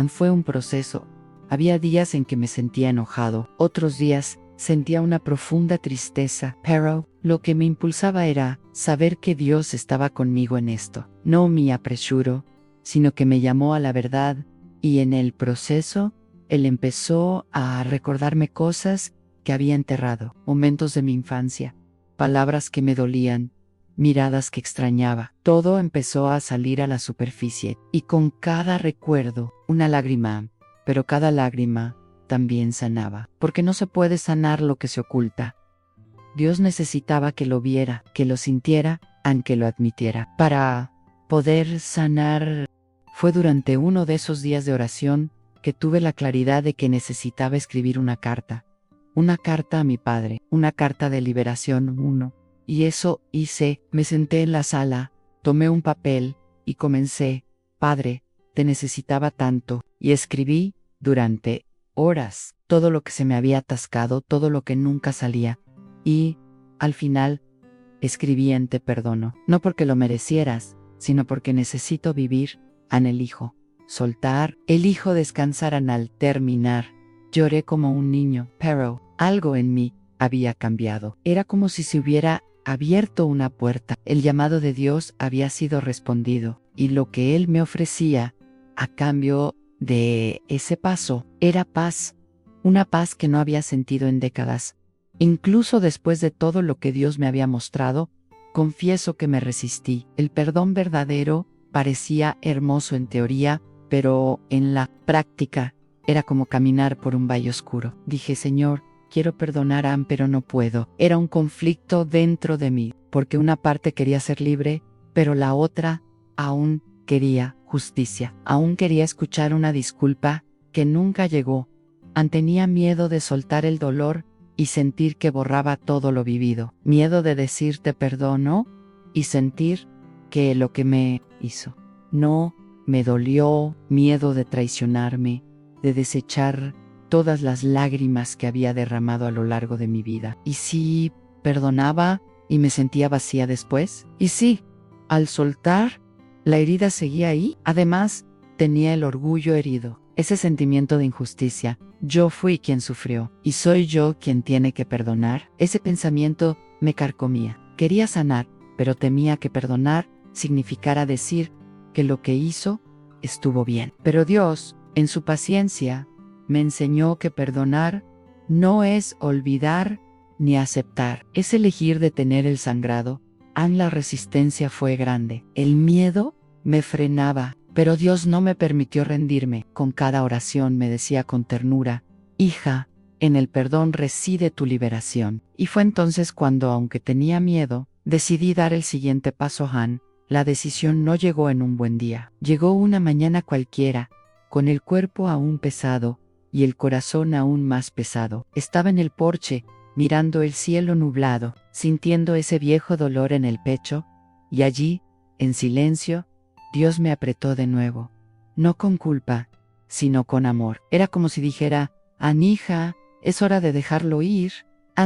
fue un proceso. Había días en que me sentía enojado, otros días sentía una profunda tristeza, pero lo que me impulsaba era saber que Dios estaba conmigo en esto. No me apresuró, sino que me llamó a la verdad, y en el proceso, Él empezó a recordarme cosas que había enterrado, momentos de mi infancia, palabras que me dolían, miradas que extrañaba. Todo empezó a salir a la superficie, y con cada recuerdo, una lágrima, pero cada lágrima también sanaba, porque no se puede sanar lo que se oculta. Dios necesitaba que lo viera, que lo sintiera, aunque lo admitiera, para poder sanar. Fue durante uno de esos días de oración que tuve la claridad de que necesitaba escribir una carta a mi padre, una carta de liberación. Y eso hice. Me senté en la sala, tomé un papel y comencé: Padre, te necesitaba tanto, y escribí durante horas todo lo que se me había atascado, todo lo que nunca salía. Y, al final, escribí en te perdono, no porque lo merecieras, sino porque necesito vivir. Elijo soltar, elijo descansar. Al terminar, lloré como un niño, pero algo en mí había cambiado. Era como si se hubiera abierto una puerta. El llamado de Dios había sido respondido, y lo que Él me ofrecía a cambio de ese paso era paz, una paz que no había sentido en décadas. Incluso después de todo lo que Dios me había mostrado, confieso que me resistí. El perdón verdadero parecía hermoso en teoría, pero en la práctica era como caminar por un valle oscuro. Dije: Señor, quiero perdonar pero no puedo. Era un conflicto dentro de mí, porque una parte quería ser libre, pero la otra aún quería justicia. Aún quería escuchar una disculpa que nunca llegó. Tenía miedo de soltar el dolor y sentir que borraba todo lo vivido. Miedo de decir te perdono y sentir que lo que me hizo no me dolió. Miedo de traicionarme, de desechar todas las lágrimas que había derramado a lo largo de mi vida. ¿Y si perdonaba y me sentía vacía después? ¿Y si, al soltar, la herida seguía ahí? Además, tenía el orgullo herido, ese sentimiento de injusticia. Yo fui quien sufrió, y soy yo quien tiene que perdonar. Ese pensamiento me carcomía. Quería sanar, pero temía que perdonar significara decir que lo que hizo estuvo bien. Pero Dios, en su paciencia, me enseñó que perdonar no es olvidar ni aceptar, es elegir detener el sangrado. La resistencia fue grande. El miedo me frenaba, pero Dios no me permitió rendirme. Con cada oración me decía con ternura: hija, en el perdón reside tu liberación. Y fue entonces cuando, aunque tenía miedo, decidí dar el siguiente paso. La decisión no llegó en un buen día. Llegó una mañana cualquiera, con el cuerpo aún pesado y el corazón aún más pesado. Estaba en el porche, mirando el cielo nublado, sintiendo ese viejo dolor en el pecho, y allí, en silencio, Dios me apretó de nuevo, no con culpa, sino con amor. Era como si dijera: hija, es hora de dejarlo ir.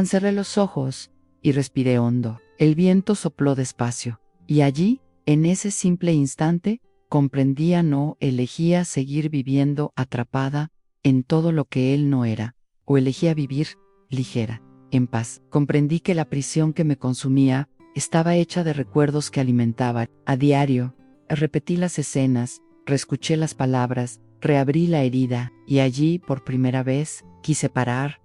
Cerré los ojos y respiré hondo. El viento sopló despacio, y allí, en ese simple instante, comprendía no elegía seguir viviendo atrapada en todo lo que él no era, o elegía vivir ligera, en paz. Comprendí que la prisión que me consumía estaba hecha de recuerdos que alimentaban. A diario, repetí las escenas, reescuché las palabras, reabrí la herida, y allí, por primera vez, quise parar.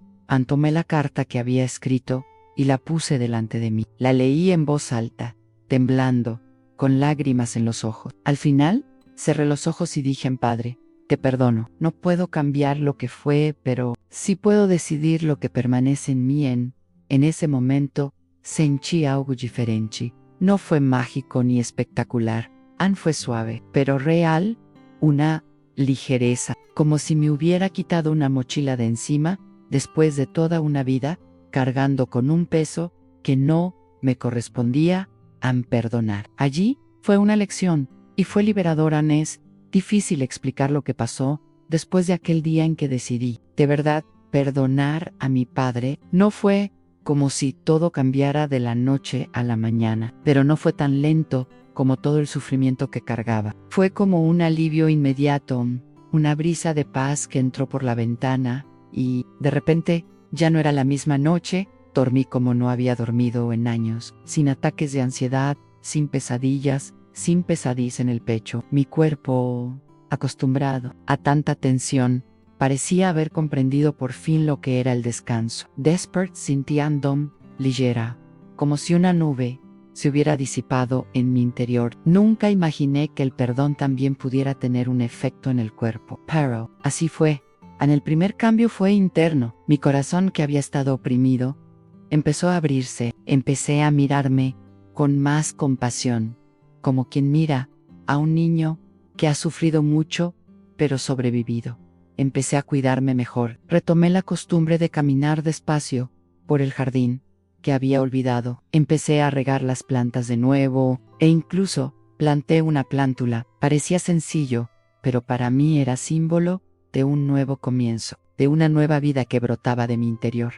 Tomé la carta que había escrito y la puse delante de mí. La leí en voz alta, temblando, con lágrimas en los ojos. Al final, cerré los ojos y dije: Padre, te perdono. No puedo cambiar lo que fue, pero sí puedo decidir lo que permanece en mí. En ese momento, sentí algo diferente. No fue mágico ni espectacular. Fue suave, pero real, una ligereza, como si me hubiera quitado una mochila de encima, después de toda una vida, cargando con un peso que no me correspondía. Perdonar. Allí fue una lección, y fue liberadora. Es difícil explicar lo que pasó después de aquel día en que decidí, de verdad, perdonar a mi padre. No fue como si todo cambiara de la noche a la mañana, pero no fue tan lento como todo el sufrimiento que cargaba. Fue como un alivio inmediato, una brisa de paz que entró por la ventana, y, de repente, ya no era la misma noche. Dormí como no había dormido en años, sin ataques de ansiedad, sin pesadillas, sin pesadez en el pecho. Mi cuerpo, acostumbrado a tanta tensión, parecía haber comprendido por fin lo que era el descanso. Despert sintiendo ligera, como si una nube se hubiera disipado en mi interior. Nunca imaginé que el perdón también pudiera tener un efecto en el cuerpo. Pero así fue. En el primer cambio fue interno. Mi corazón, que había estado oprimido, empezó a abrirse. Empecé a mirarme con más compasión, como quien mira a un niño que ha sufrido mucho, pero sobrevivido. Empecé a cuidarme mejor. Retomé la costumbre de caminar despacio por el jardín que había olvidado. Empecé a regar las plantas de nuevo e incluso planté una plántula. Parecía sencillo, pero para mí era símbolo de un nuevo comienzo, de una nueva vida que brotaba de mi interior.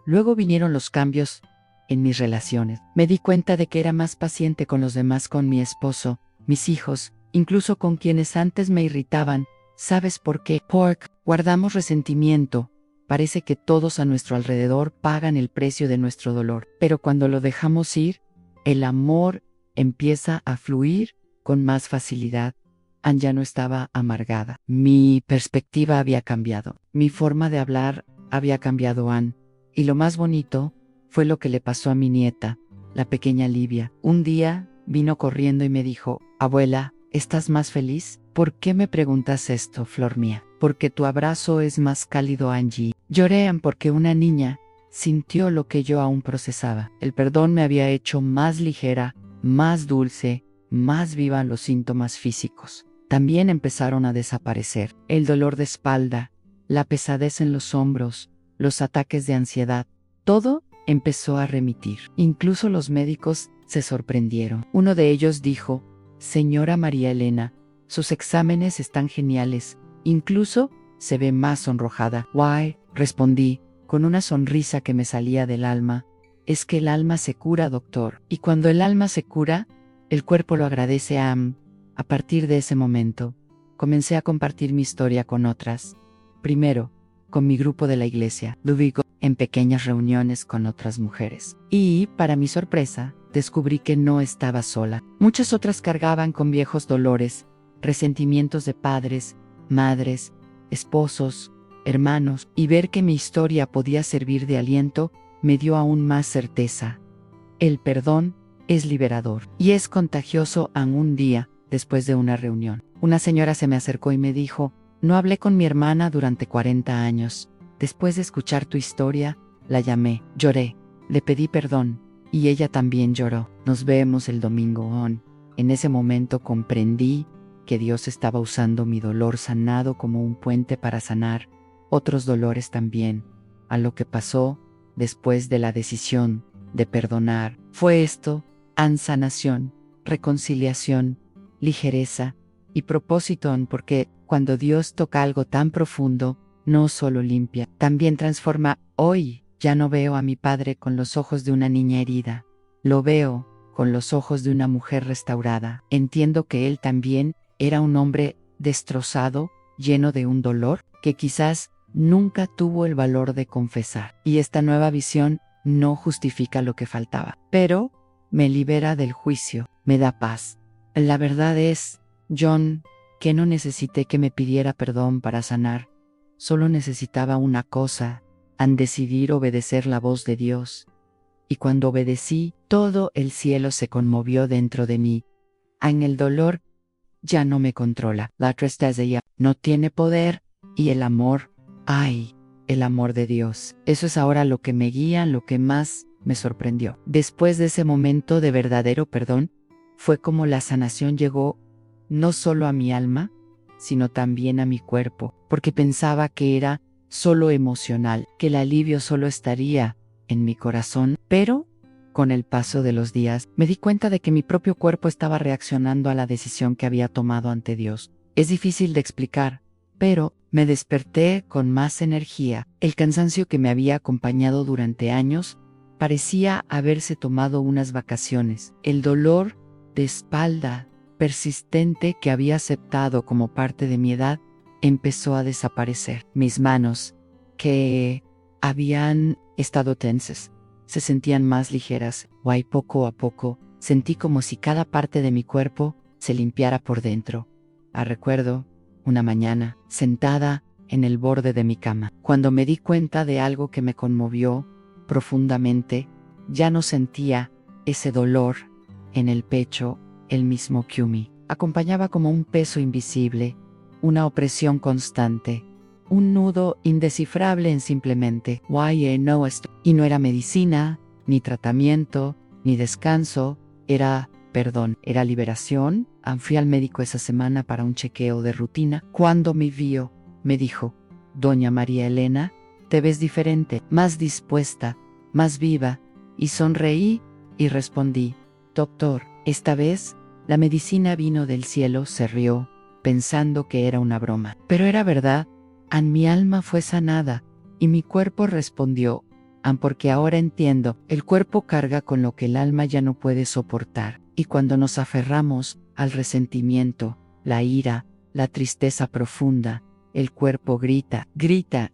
Luego vinieron los cambios en mis relaciones. Me di cuenta de que era más paciente con los demás, con mi esposo, mis hijos, incluso con quienes antes me irritaban. ¿Sabes por qué? Porque guardamos resentimiento. Parece que todos a nuestro alrededor pagan el precio de nuestro dolor. Pero cuando lo dejamos ir, el amor empieza a fluir con más facilidad. Anne ya no estaba amargada. Mi perspectiva había cambiado. Mi forma de hablar había cambiado, Anne. Y lo más bonito fue lo que le pasó a mi nieta, la pequeña Livia. Un día vino corriendo y me dijo: abuela, ¿estás más feliz? ¿Por qué me preguntas esto, flor mía? Porque tu abrazo es más cálido, Angie. Lloré porque una niña sintió lo que yo aún procesaba. El perdón me había hecho más ligera, más dulce, más viva. Los síntomas físicos también empezaron a desaparecer. El dolor de espalda, la pesadez en los hombros, los ataques de ansiedad, todo empezó a remitir. Incluso los médicos se sorprendieron. Uno de ellos dijo: señora María Elena, sus exámenes están geniales, incluso se ve más sonrojada. Why, respondí, con una sonrisa que me salía del alma. Es que el alma se cura, doctor. Y cuando el alma se cura, el cuerpo lo agradece. A partir de ese momento, comencé a compartir mi historia con otras. Primero, con mi grupo de la iglesia, luego en pequeñas reuniones con otras mujeres. Y, para mi sorpresa, descubrí que no estaba sola. Muchas otras cargaban con viejos dolores, resentimientos de padres, madres, esposos, hermanos, y ver que mi historia podía servir de aliento me dio aún más certeza. El perdón es liberador y es contagioso. Un día, después de una reunión, una señora se me acercó y me dijo: no hablé con mi hermana durante 40 años. Después de escuchar tu historia, la llamé, lloré, le pedí perdón, y ella también lloró. Nos vemos el domingo, On. En ese momento comprendí que Dios estaba usando mi dolor sanado como un puente para sanar otros dolores también. A lo que pasó después de la decisión de perdonar fue esto: sanación, reconciliación, ligereza y propósito, porque cuando Dios toca algo tan profundo, no solo limpia, también transforma. Hoy ya no veo a mi padre con los ojos de una niña herida, lo veo con los ojos de una mujer restaurada. Entiendo que él también era un hombre destrozado, lleno de un dolor que quizás nunca tuvo el valor de confesar. Y esta nueva visión no justifica lo que faltaba, pero me libera del juicio, me da paz. La verdad es, John, que no necesité que me pidiera perdón para sanar. Solo necesitaba una cosa: decidir obedecer la voz de Dios. Y cuando obedecí, todo el cielo se conmovió dentro de mí. En el dolor ya no me controla. La tristeza ya no tiene poder. Y el amor, el amor de Dios. Eso es ahora lo que me guía, lo que más me sorprendió. Después de ese momento de verdadero perdón, fue como la sanación llegó no solo a mi alma, sino también a mi cuerpo, porque pensaba que era solo emocional, que el alivio solo estaría en mi corazón. Pero, con el paso de los días, me di cuenta de que mi propio cuerpo estaba reaccionando a la decisión que había tomado ante Dios. Es difícil de explicar, pero me desperté con más energía. El cansancio que me había acompañado durante años parecía haberse tomado unas vacaciones. El dolor de espalda persistente que había aceptado como parte de mi edad empezó a desaparecer. Mis manos, que habían estado tensas, se sentían más ligeras. Poco a poco sentí como si cada parte de mi cuerpo se limpiara por dentro. Recuerdo una mañana, sentada en el borde de mi cama, cuando me di cuenta de algo que me conmovió profundamente. Ya no sentía ese dolor en el pecho, el mismo Kyumi. Acompañaba como un peso invisible, una opresión constante, un nudo indescifrable en simplemente why no esto. Y no era medicina, ni tratamiento, ni descanso, era perdón, era liberación. Fui al médico esa semana para un chequeo de rutina. Cuando me vio, me dijo: Doña María Elena, te ves diferente, más dispuesta, más viva. Y sonreí y respondí: Doctor, esta vez la medicina vino del cielo. Se rió, pensando que era una broma. Pero era verdad. Mi alma fue sanada y mi cuerpo respondió: porque ahora entiendo, el cuerpo carga con lo que el alma ya no puede soportar. Y cuando nos aferramos al resentimiento, la ira, la tristeza profunda, el cuerpo grita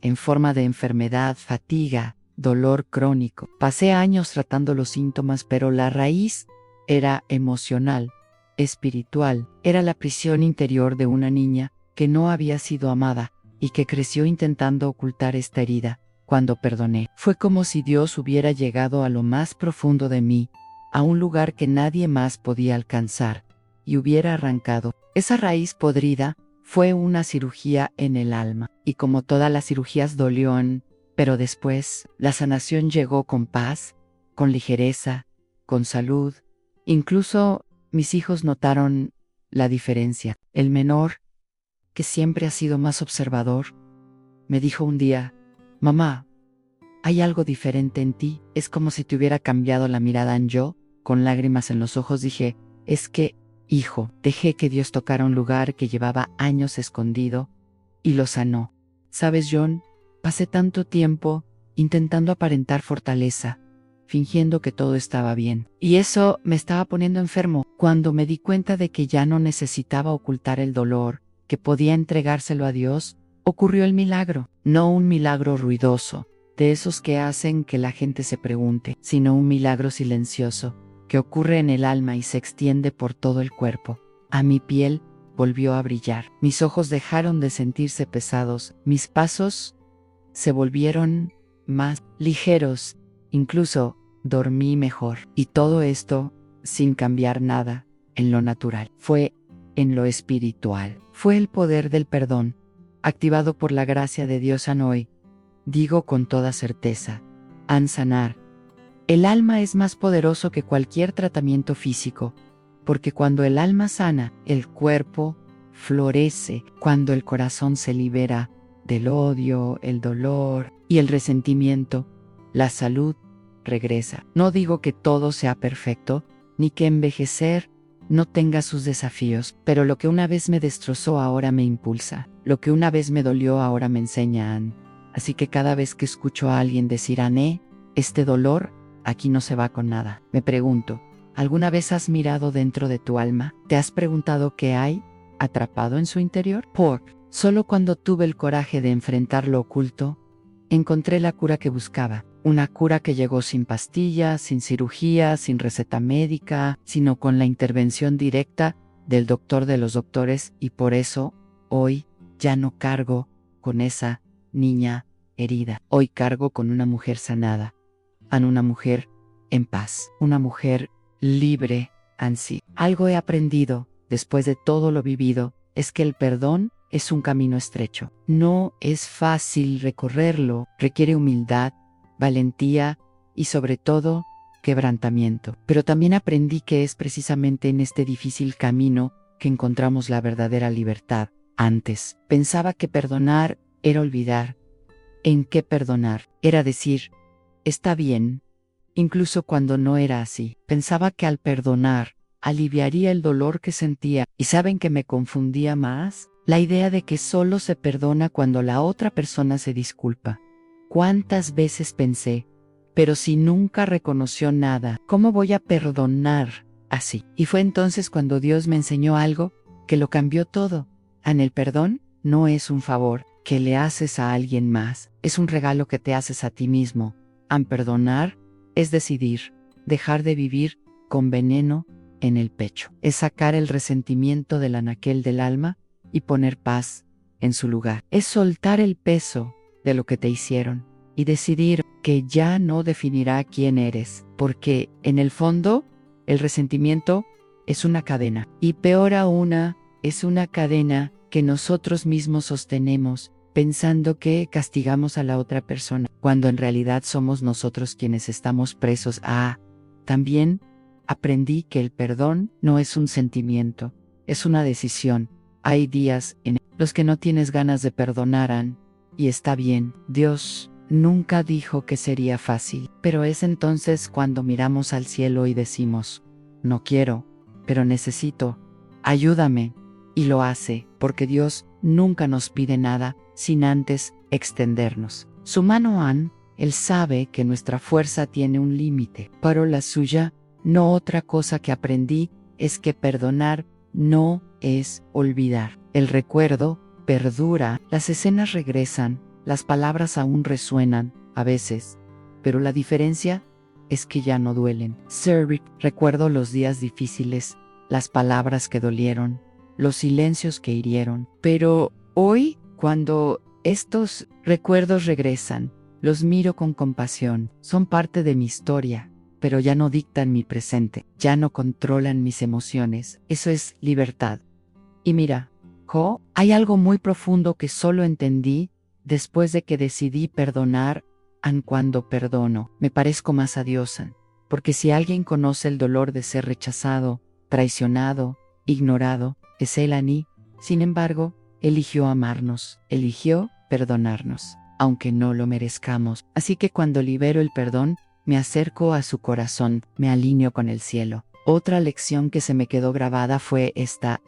en forma de enfermedad, fatiga, dolor crónico. Pasé años tratando los síntomas, pero la raíz era emocional, espiritual. Era la prisión interior de una niña que no había sido amada y que creció intentando ocultar esta herida. Cuando perdoné, fue como si Dios hubiera llegado a lo más profundo de mí, a un lugar que nadie más podía alcanzar, y hubiera arrancado esa raíz podrida. Fue una cirugía en el alma, y como todas las cirugías dolió, pero después la sanación llegó con paz, con ligereza, con salud. Incluso mis hijos notaron la diferencia. El menor, que siempre ha sido más observador, me dijo un día: Mamá, hay algo diferente en ti. Es como si te hubiera cambiado la mirada. Yo, con lágrimas en los ojos, dije: es que, hijo, dejé que Dios tocara un lugar que llevaba años escondido y lo sanó. ¿Sabes, John? Pasé tanto tiempo intentando aparentar fortaleza, fingiendo que todo estaba bien. Y eso me estaba poniendo enfermo. Cuando me di cuenta de que ya no necesitaba ocultar el dolor, que podía entregárselo a Dios, ocurrió el milagro. No un milagro ruidoso, de esos que hacen que la gente se pregunte, sino un milagro silencioso, que ocurre en el alma y se extiende por todo el cuerpo. Mi piel volvió a brillar. Mis ojos dejaron de sentirse pesados. Mis pasos se volvieron más ligeros. Incluso dormí mejor. Y todo esto sin cambiar nada en lo natural. Fue en lo espiritual. Fue el poder del perdón, activado por la gracia de Dios. Hoy digo con toda certeza: sanar. El alma es más poderoso que cualquier tratamiento físico, porque cuando el alma sana, el cuerpo florece. Cuando el corazón se libera del odio, el dolor y el resentimiento, la salud regresa. No digo que todo sea perfecto, ni que envejecer no tenga sus desafíos, pero lo que una vez me destrozó ahora me impulsa. Lo que una vez me dolió ahora me enseña. Así que cada vez que escucho a alguien decir: este dolor aquí no se va con nada, me pregunto: ¿alguna vez has mirado dentro de tu alma? ¿Te has preguntado qué hay atrapado en su interior? Solo cuando tuve el coraje de enfrentar lo oculto, encontré la cura que buscaba. Una cura que llegó sin pastillas, sin cirugía, sin receta médica, sino con la intervención directa del doctor de los doctores. Y por eso, hoy, ya no cargo con esa niña herida. Hoy cargo con una mujer sanada, una mujer en paz, una mujer libre. Sí. Algo he aprendido, después de todo lo vivido, es que el perdón es un camino estrecho. No es fácil recorrerlo, requiere humildad, valentía y sobre todo, quebrantamiento. Pero también aprendí que es precisamente en este difícil camino que encontramos la verdadera libertad. Antes, pensaba que perdonar era olvidar. ¿En qué perdonar? Era decir: está bien, incluso cuando no era así. Pensaba que al perdonar, aliviaría el dolor que sentía. ¿Y saben que me confundía más? La idea de que solo se perdona cuando la otra persona se disculpa. ¿Cuántas veces pensé: pero si nunca reconoció nada, ¿cómo voy a perdonar así? Y fue entonces cuando Dios me enseñó algo que lo cambió todo. El perdón no es un favor que le haces a alguien más, es un regalo que te haces a ti mismo. Perdonar es decidir dejar de vivir con veneno en el pecho. Es sacar el resentimiento del anaquel del alma y poner paz en su lugar. Es soltar el peso de lo que te hicieron. y decidir que ya no definirá quién eres, porque en el fondo el resentimiento es una cadena, y peor aún, es una cadena que nosotros mismos sostenemos pensando que castigamos a la otra persona, cuando en realidad somos nosotros quienes estamos presos. También aprendí que el perdón no es un sentimiento, es una decisión. Hay días en los que no tienes ganas de perdonar, y está bien. Dios nunca dijo que sería fácil, pero es entonces cuando miramos al cielo y decimos, no quiero, pero necesito, ayúdame. Y lo hace, porque Dios nunca nos pide nada sin antes extendernos su mano. Él sabe que nuestra fuerza tiene un límite, pero la suya, no. Otra cosa que aprendí es que perdonar no es olvidar. El recuerdo perdura, las escenas regresan, las palabras aún resuenan, a veces, pero la diferencia es que ya no duelen. Recuerdo los días difíciles, las palabras que dolieron, los silencios que hirieron, pero hoy, cuando estos recuerdos regresan, los miro con compasión. Son parte de mi historia, pero ya no dictan mi presente, ya no controlan mis emociones. Eso es libertad. Y mira, hay algo muy profundo que solo entendí después de que decidí perdonar. Cuando perdono, me parezco más a Dios, porque si alguien conoce el dolor de ser rechazado, traicionado, ignorado, es Él. Sin embargo, eligió amarnos, eligió perdonarnos, aunque no lo merezcamos. Así que cuando libero el perdón, me acerco a su corazón, me alineo con el cielo. Otra lección que se me quedó grabada fue esta: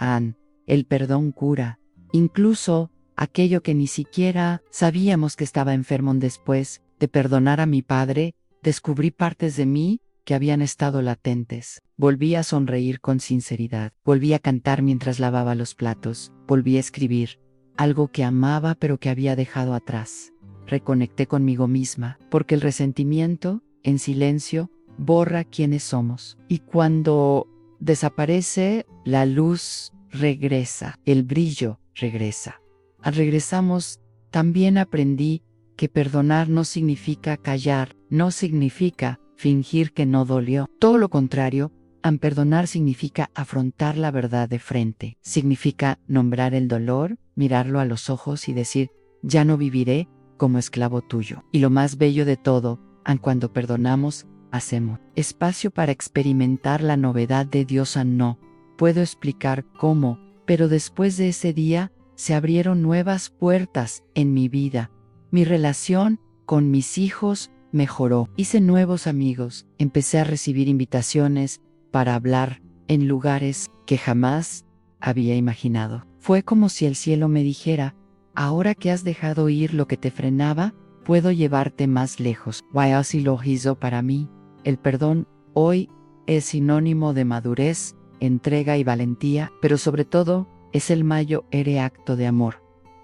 el perdón cura, incluso aquello que ni siquiera sabíamos que estaba enfermo. Después de perdonar a mi padre, descubrí partes de mí que habían estado latentes. Volví a sonreír con sinceridad, volví a cantar mientras lavaba los platos, volví a escribir algo que amaba pero que había dejado atrás. Reconecté conmigo misma, porque el resentimiento, en silencio, borra quiénes somos. Y cuando desaparece, la luz regresa, el brillo regresa. Al regresamos, también aprendí que perdonar no significa callar, no significa fingir que no dolió. Todo lo contrario, perdonar significa afrontar la verdad de frente. Significa nombrar el dolor, mirarlo a los ojos y decir, ya no viviré como esclavo tuyo. Y lo más bello de todo, cuando perdonamos, hacemos espacio para experimentar la novedad de Dios. No puedo explicar cómo, pero después de ese día, se abrieron nuevas puertas en mi vida. Mi relación con mis hijos mejoró. Hice nuevos amigos. Empecé a recibir invitaciones para hablar en lugares que jamás había imaginado. Fue como si el cielo me dijera, ahora que has dejado ir lo que te frenaba, puedo llevarte más lejos. Así lo hizo para mí. El perdón hoy es sinónimo de madurez, entrega y valentía, pero sobre todo es el mayor acto de amor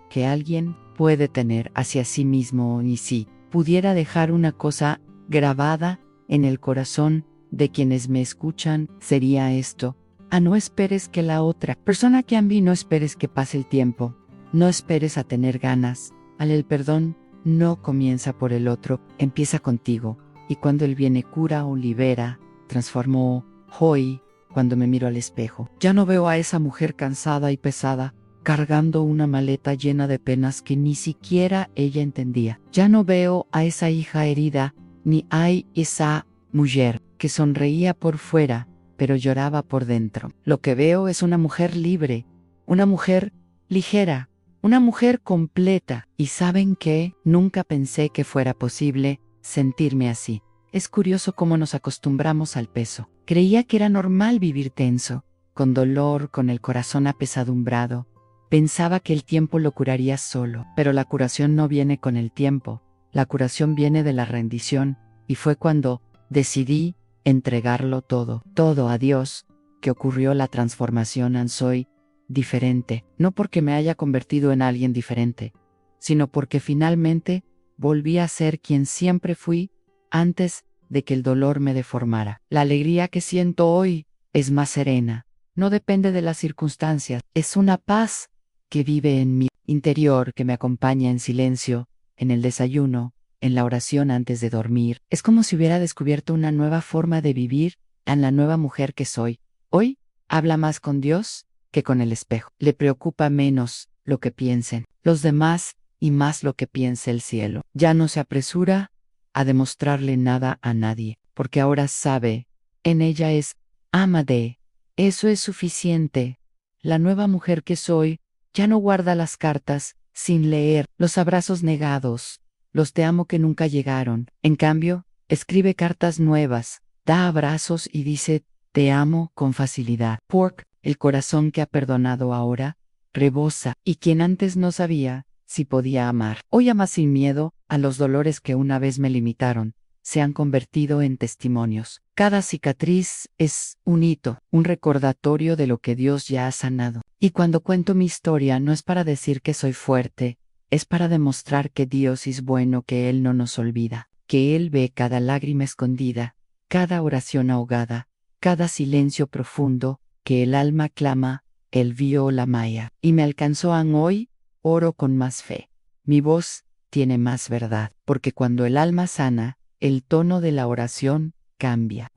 que alguien puede tener hacia sí mismo. Y si pudiera dejar una cosa grabada en el corazón de quienes me escuchan, sería esto: no esperes que la otra persona cambie, no esperes que pase el tiempo, no esperes a tener ganas. El perdón no comienza por el otro, empieza contigo. Y cuando él viene, cura o libera, transformó. Hoy, cuando me miro al espejo, ya no veo a esa mujer cansada y pesada, cargando una maleta llena de penas que ni siquiera ella entendía. Ya no veo a esa hija herida, ni hay esa mujer que sonreía por fuera, pero lloraba por dentro. Lo que veo es una mujer libre, una mujer ligera, una mujer completa. ¿Y saben qué? Nunca pensé que fuera posible sentirme así. Es curioso cómo nos acostumbramos al peso. Creía que era normal vivir tenso, con dolor, con el corazón apesadumbrado. Pensaba que el tiempo lo curaría solo, pero la curación no viene con el tiempo. La curación viene de la rendición, y fue cuando decidí entregarlo todo a Dios, que ocurrió la transformación. Soy diferente, no porque me haya convertido en alguien diferente, sino porque finalmente volví a ser quien siempre fui, antes de que el dolor me deformara. La alegría que siento hoy es más serena, no depende de las circunstancias, es una paz que vive en mi interior, que me acompaña en silencio, en el desayuno, en la oración antes de dormir. Es como si hubiera descubierto una nueva forma de vivir en la nueva mujer que soy. Hoy, habla más con Dios que con el espejo. Le preocupa menos lo que piensen los demás y más lo que piense el cielo. Ya no se apresura a demostrarle nada a nadie, porque ahora sabe, en ella es ama de. Eso es suficiente. La nueva mujer que soy ya no guarda las cartas sin leer, los abrazos negados, los te amo que nunca llegaron. En cambio, escribe cartas nuevas, da abrazos y dice te amo con facilidad. Porque el corazón que ha perdonado ahora rebosa, y quien antes no sabía si podía amar, hoy ama sin miedo a los dolores que una vez me limitaron. Se han convertido en testimonios. Cada cicatriz es un hito, un recordatorio de lo que Dios ya ha sanado. Y cuando cuento mi historia no es para decir que soy fuerte, es para demostrar que Dios es bueno, que Él no nos olvida, que Él ve cada lágrima escondida, cada oración ahogada, cada silencio profundo, que el alma clama, Él vio la maya. Y me alcanzó hoy, oro con más fe. Mi voz tiene más verdad, porque cuando el alma sana, el tono de la oración cambia.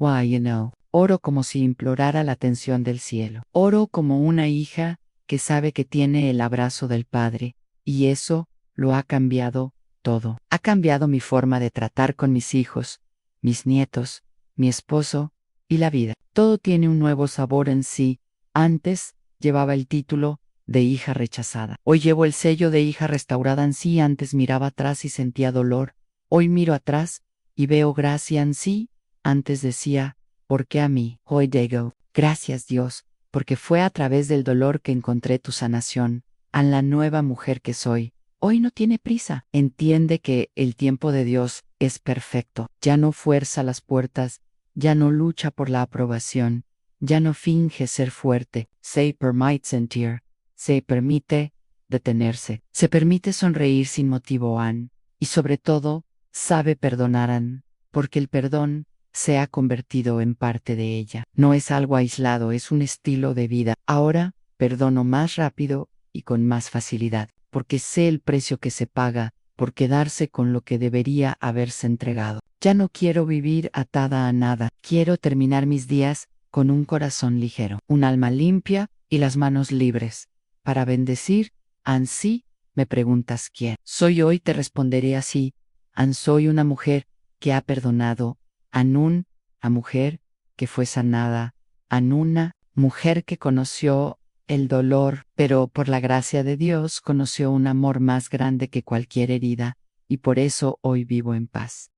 Oro como si implorara la atención del cielo. Oro como una hija que sabe que tiene el abrazo del Padre, y eso lo ha cambiado todo. Ha cambiado mi forma de tratar con mis hijos, mis nietos, mi esposo y la vida. Todo tiene un nuevo sabor en sí. Antes llevaba el título de hija rechazada. Hoy llevo el sello de hija restaurada en sí. Antes miraba atrás y sentía dolor. Hoy miro atrás y veo gracia en sí. Antes decía, ¿por qué a mí? Hoy digo, gracias Dios, porque fue a través del dolor que encontré tu sanación. A la nueva mujer que soy. Hoy no tiene prisa. Entiende que el tiempo de Dios es perfecto. Ya no fuerza las puertas, ya no lucha por la aprobación, ya no finge ser fuerte. Se permite sentir, se permite detenerse, se permite sonreír sin motivo, y sobre todo, sabe perdonar, porque el perdón se ha convertido en parte de ella. No es algo aislado, es un estilo de vida. Ahora, perdono más rápido y con más facilidad, porque sé el precio que se paga por quedarse con lo que debería haberse entregado. Ya no quiero vivir atada a nada. Quiero terminar mis días con un corazón ligero, un alma limpia y las manos libres. Para bendecir, ansí, me preguntas quién soy hoy, te responderé así. Soy una mujer que ha perdonado, Anun, a mujer que fue sanada, Anuna, mujer que conoció el dolor, pero por la gracia de Dios conoció un amor más grande que cualquier herida, y por eso hoy vivo en paz.